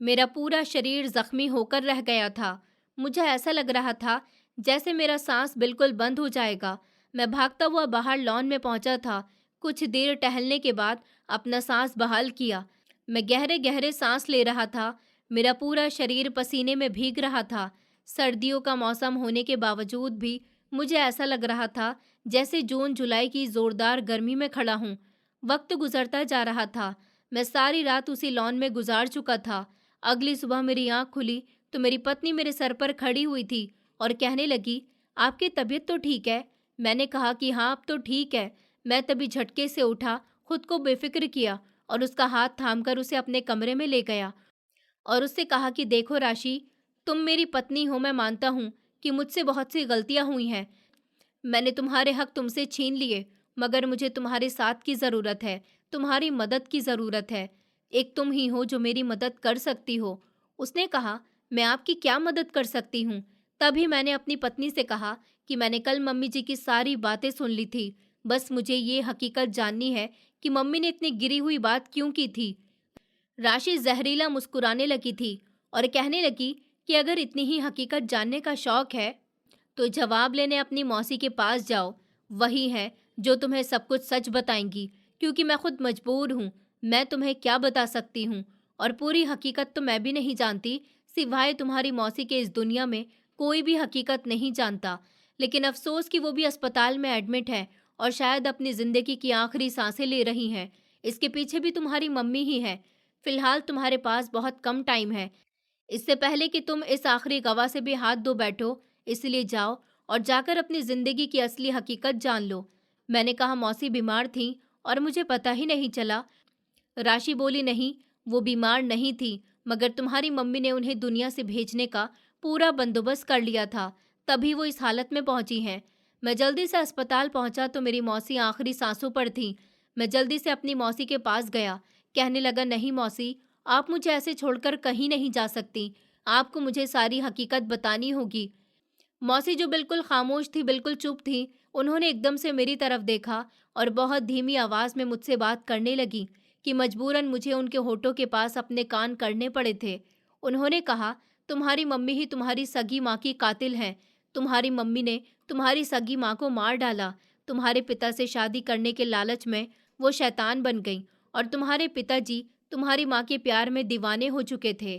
मेरा पूरा शरीर जख्मी होकर रह गया था। मुझे ऐसा लग रहा था जैसे मेरा सांस बिल्कुल बंद हो जाएगा। मैं भागता हुआ बाहर लॉन में पहुंचा था। कुछ देर टहलने के बाद अपना सांस बहाल किया। मैं गहरे गहरे सांस ले रहा था। मेरा पूरा शरीर पसीने में भीग रहा था। सर्दियों का मौसम होने के बावजूद भी मुझे ऐसा लग रहा था जैसे जून जुलाई की जोरदार गर्मी में खड़ा हूँ। वक्त गुजरता जा रहा था। मैं सारी रात उसी लॉन में गुजार चुका था। अगली सुबह मेरी आंख खुली तो मेरी पत्नी मेरे सर पर खड़ी हुई थी और कहने लगी, आपकी तबीयत तो ठीक है? मैंने कहा कि हाँ, अब तो ठीक है। मैं तभी झटके से उठा, खुद को बेफिक्र किया और उसका हाथ थामकर उसे अपने कमरे में ले गया और उससे कहा कि देखो राशि, तुम मेरी पत्नी हो, मैं मानता हूँ कि मुझसे बहुत सी गलतियाँ हुई हैं। मैंने तुम्हारे हक तुमसे छीन लिए, मगर मुझे तुम्हारे साथ की ज़रूरत है, तुम्हारी मदद की ज़रूरत है। एक तुम ही हो जो मेरी मदद कर सकती हो। उसने कहा, मैं आपकी क्या मदद कर सकती हूँ? तभी मैंने अपनी पत्नी से कहा कि मैंने कल मम्मी जी की सारी बातें सुन ली थी। बस मुझे ये हकीकत जाननी है कि मम्मी ने इतनी गिरी हुई बात क्यों की थी। राशि जहरीला मुस्कुराने लगी थी और कहने लगी कि अगर इतनी ही हकीकत जानने का शौक है तो जवाब लेने अपनी मौसी के पास जाओ। वही है जो तुम्हें सब कुछ सच बताएंगी, क्योंकि मैं खुद मजबूर हूँ। मैं तुम्हें क्या बता सकती हूँ, और पूरी हकीकत तो मैं भी नहीं जानती। सिवाय तुम्हारी मौसी के इस दुनिया में कोई भी हकीकत नहीं जानता। लेकिन अफसोस कि वो भी अस्पताल में एडमिट है और शायद अपनी ज़िंदगी की आखिरी सांसें ले रही हैं। इसके पीछे भी तुम्हारी मम्मी ही है। फिलहाल तुम्हारे पास बहुत कम टाइम है। इससे पहले कि तुम इस आखिरी गवाह से भी हाथ धो बैठो, इसलिए जाओ और जाकर अपनी जिंदगी की असली हकीकत जान लो। मैंने कहा, मौसी बीमार थी और मुझे पता ही नहीं चला। राशि बोली, नहीं, वो बीमार नहीं थी, मगर तुम्हारी मम्मी ने उन्हें दुनिया से भेजने का पूरा बंदोबस्त कर लिया था, तभी वो इस हालत में पहुंची हैं। मैं जल्दी से अस्पताल पहुंचा तो मेरी मौसी आखिरी सांसों पर थी। मैं जल्दी से अपनी मौसी के पास गया, कहने लगा, नहीं मौसी, आप मुझे ऐसे छोड़कर कहीं नहीं जा सकती। आपको मुझे सारी हकीकत बतानी होगी। मौसी, जो बिल्कुल खामोश थी, बिल्कुल चुप थी, उन्होंने एकदम से मेरी तरफ देखा और बहुत धीमी आवाज में मुझसे बात करने लगी कि मजबूरन मुझे उनके होठों के पास अपने कान करने पड़े थे। उन्होंने कहा, तुम्हारी मम्मी ही तुम्हारी सगी माँ की कातिल हैं। तुम्हारी मम्मी ने तुम्हारी सगी माँ को मार डाला। तुम्हारे पिता से शादी करने के लालच में वो शैतान बन गई और तुम्हारे पिताजी तुम्हारी माँ के प्यार में दीवाने हो चुके थे।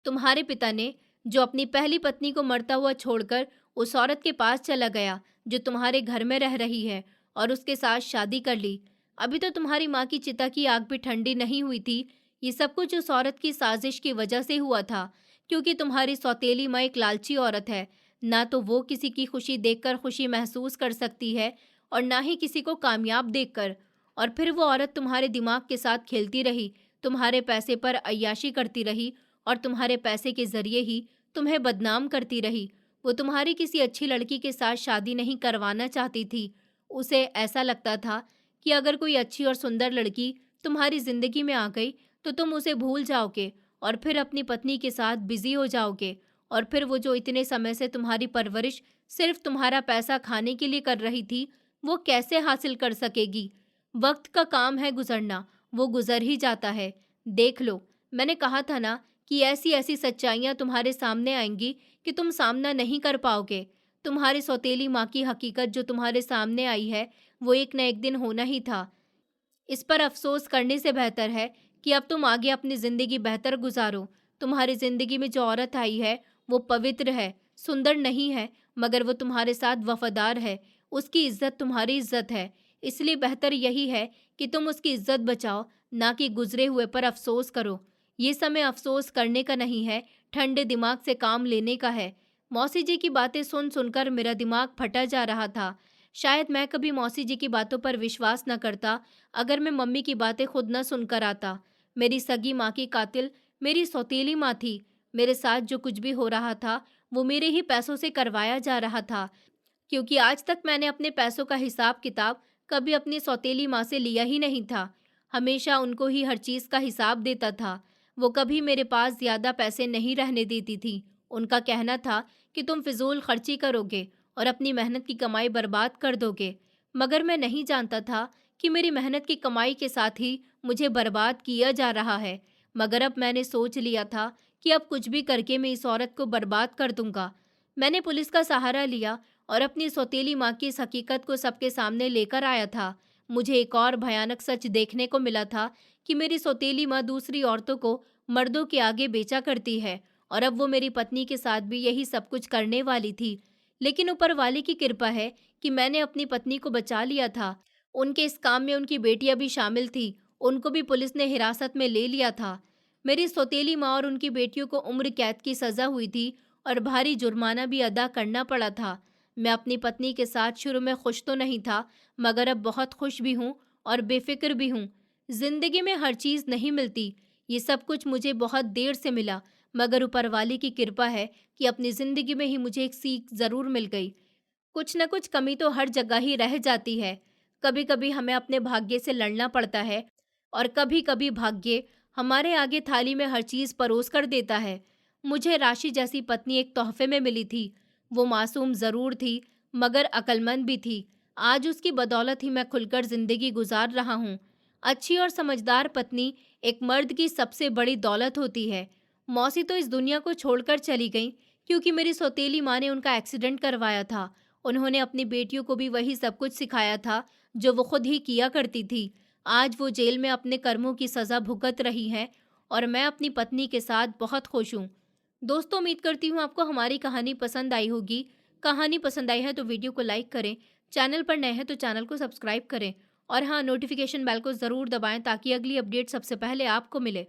तुम्हारे पिता ने, जो अपनी पहली पत्नी को मरता हुआ छोड़कर उस औरत के पास चला गया जो तुम्हारे घर में रह रही है, और उसके साथ शादी कर ली। अभी तो तुम्हारी माँ की चिता की आग भी ठंडी नहीं हुई थी। ये सब कुछ उस औरत की साजिश की वजह से हुआ था, क्योंकि तुम्हारी सौतेली माँ एक लालची औरत है। ना तो वो किसी की खुशी देखकर खुशी महसूस कर सकती है और ना ही किसी को कामयाब देखकर। और फिर वो औरत तुम्हारे दिमाग के साथ खेलती रही, तुम्हारे पैसे पर अय्याशी करती रही और तुम्हारे पैसे के जरिए ही तुम्हें बदनाम करती रही। वो तुम्हारी किसी अच्छी लड़की के साथ शादी नहीं करवाना चाहती थी। उसे ऐसा लगता था कि अगर कोई अच्छी और सुंदर लड़की तुम्हारी जिंदगी में आ गई तो तुम उसे भूल जाओगे और फिर अपनी पत्नी के साथ बिजी हो जाओगे। और फिर वो जो इतने समय से तुम्हारी परवरिश सिर्फ तुम्हारा पैसा खाने के लिए कर रही थी, वो कैसे हासिल कर सकेगी? वक्त का काम है गुजरना, वो गुजर ही जाता है। देख लो, मैंने कहा था ना कि ऐसी ऐसी सच्चाइयां तुम्हारे सामने आएंगी कि तुम सामना नहीं कर पाओगे। तुम्हारी सौतेली माँ की हकीकत जो तुम्हारे सामने आई है, वो एक न एक दिन होना ही था। इस पर अफसोस करने से बेहतर है कि अब तुम आगे अपनी जिंदगी बेहतर गुजारो। तुम्हारी जिंदगी में जो औरत आई है वो पवित्र है, सुंदर नहीं है, मगर वो तुम्हारे साथ वफादार है। उसकी इज्जत तुम्हारी इज्जत है, इसलिए बेहतर यही है कि तुम उसकी इज्जत बचाओ, ना कि गुजरे हुए पर अफसोस करो। ये समय अफसोस करने का नहीं है, ठंडे दिमाग से काम लेने का है। मौसी जी की बातें सुन सुनकर मेरा दिमाग फटा जा रहा था। शायद मैं कभी मौसी जी की बातों पर विश्वास न करता अगर मैं मम्मी की बातें खुद न सुनकर आता। मेरी सगी माँ की कातिल मेरी सौतेली माँ थी। मेरे साथ जो कुछ भी हो रहा था वो मेरे ही पैसों से करवाया जा रहा था, क्योंकि आज तक मैंने अपने पैसों का हिसाब किताब कभी अपनी सौतेली माँ से लिया ही नहीं था। हमेशा उनको ही हर चीज़ का हिसाब देता था। वो कभी मेरे पास ज़्यादा पैसे नहीं रहने देती थी। उनका कहना था कि तुम फिजूल खर्ची करोगे और अपनी मेहनत की कमाई बर्बाद कर दोगे। मगर मैं नहीं जानता था कि मेरी मेहनत की कमाई के साथ ही मुझे बर्बाद किया जा रहा है। मगर अब मैंने सोच लिया था कि अब कुछ भी करके मैं इस औरत को बर्बाद कर दूंगा। मैंने पुलिस का सहारा लिया और अपनी सौतेली माँ की इस हकीकत को सबके सामने लेकर आया था। मुझे एक और भयानक सच देखने को मिला था कि मेरी सौतेली माँ दूसरी औरतों को मर्दों के आगे बेचा करती है और अब वो मेरी पत्नी के साथ भी यही सब कुछ करने वाली थी। लेकिन ऊपर वाले की कृपा है कि मैंने अपनी पत्नी को बचा लिया था। उनके इस काम में उनकी बेटियां भी शामिल थी। उनको भी पुलिस ने हिरासत में ले लिया था। मेरी सौतेली माँ और उनकी बेटियों को उम्र कैद की सजा हुई थी और भारी जुर्माना भी अदा करना पड़ा था। मैं अपनी पत्नी के साथ शुरू में खुश तो नहीं था, मगर अब बहुत खुश भी हूँ और बेफिक्र भी हूँ। जिंदगी में हर चीज़ नहीं मिलती। ये सब कुछ मुझे बहुत देर से मिला, मगर ऊपर वाले की कृपा है कि अपनी जिंदगी में ही मुझे एक सीख जरूर मिल गई। कुछ न कुछ कमी तो हर जगह ही रह जाती है। कभी कभी हमें अपने भाग्य से लड़ना पड़ता है और कभी कभी भाग्य हमारे आगे थाली में हर चीज़ परोस कर देता है। मुझे राशि जैसी पत्नी एक तोहफे में मिली थी। वो मासूम ज़रूर थी, मगर अक्लमंद भी थी। आज उसकी बदौलत ही मैं खुलकर ज़िंदगी गुजार रहा हूँ। अच्छी और समझदार पत्नी एक मर्द की सबसे बड़ी दौलत होती है। मौसी तो इस दुनिया को छोड़कर चली गई क्योंकि मेरी सौतेली माँ ने उनका एक्सीडेंट करवाया था। उन्होंने अपनी बेटियों को भी वही सब कुछ सिखाया था जो वो खुद ही किया करती थी। आज वो जेल में अपने कर्मों की सज़ा भुगत रही हैं और मैं अपनी पत्नी के साथ बहुत खुश हूँ। दोस्तों, उम्मीद करती हूँ आपको हमारी कहानी पसंद आई होगी। कहानी पसंद आई है तो वीडियो को लाइक करें, चैनल पर नए हैं तो चैनल को सब्सक्राइब करें और हाँ, नोटिफिकेशन बेल को ज़रूर दबाएं ताकि अगली अपडेट सबसे पहले आपको मिले।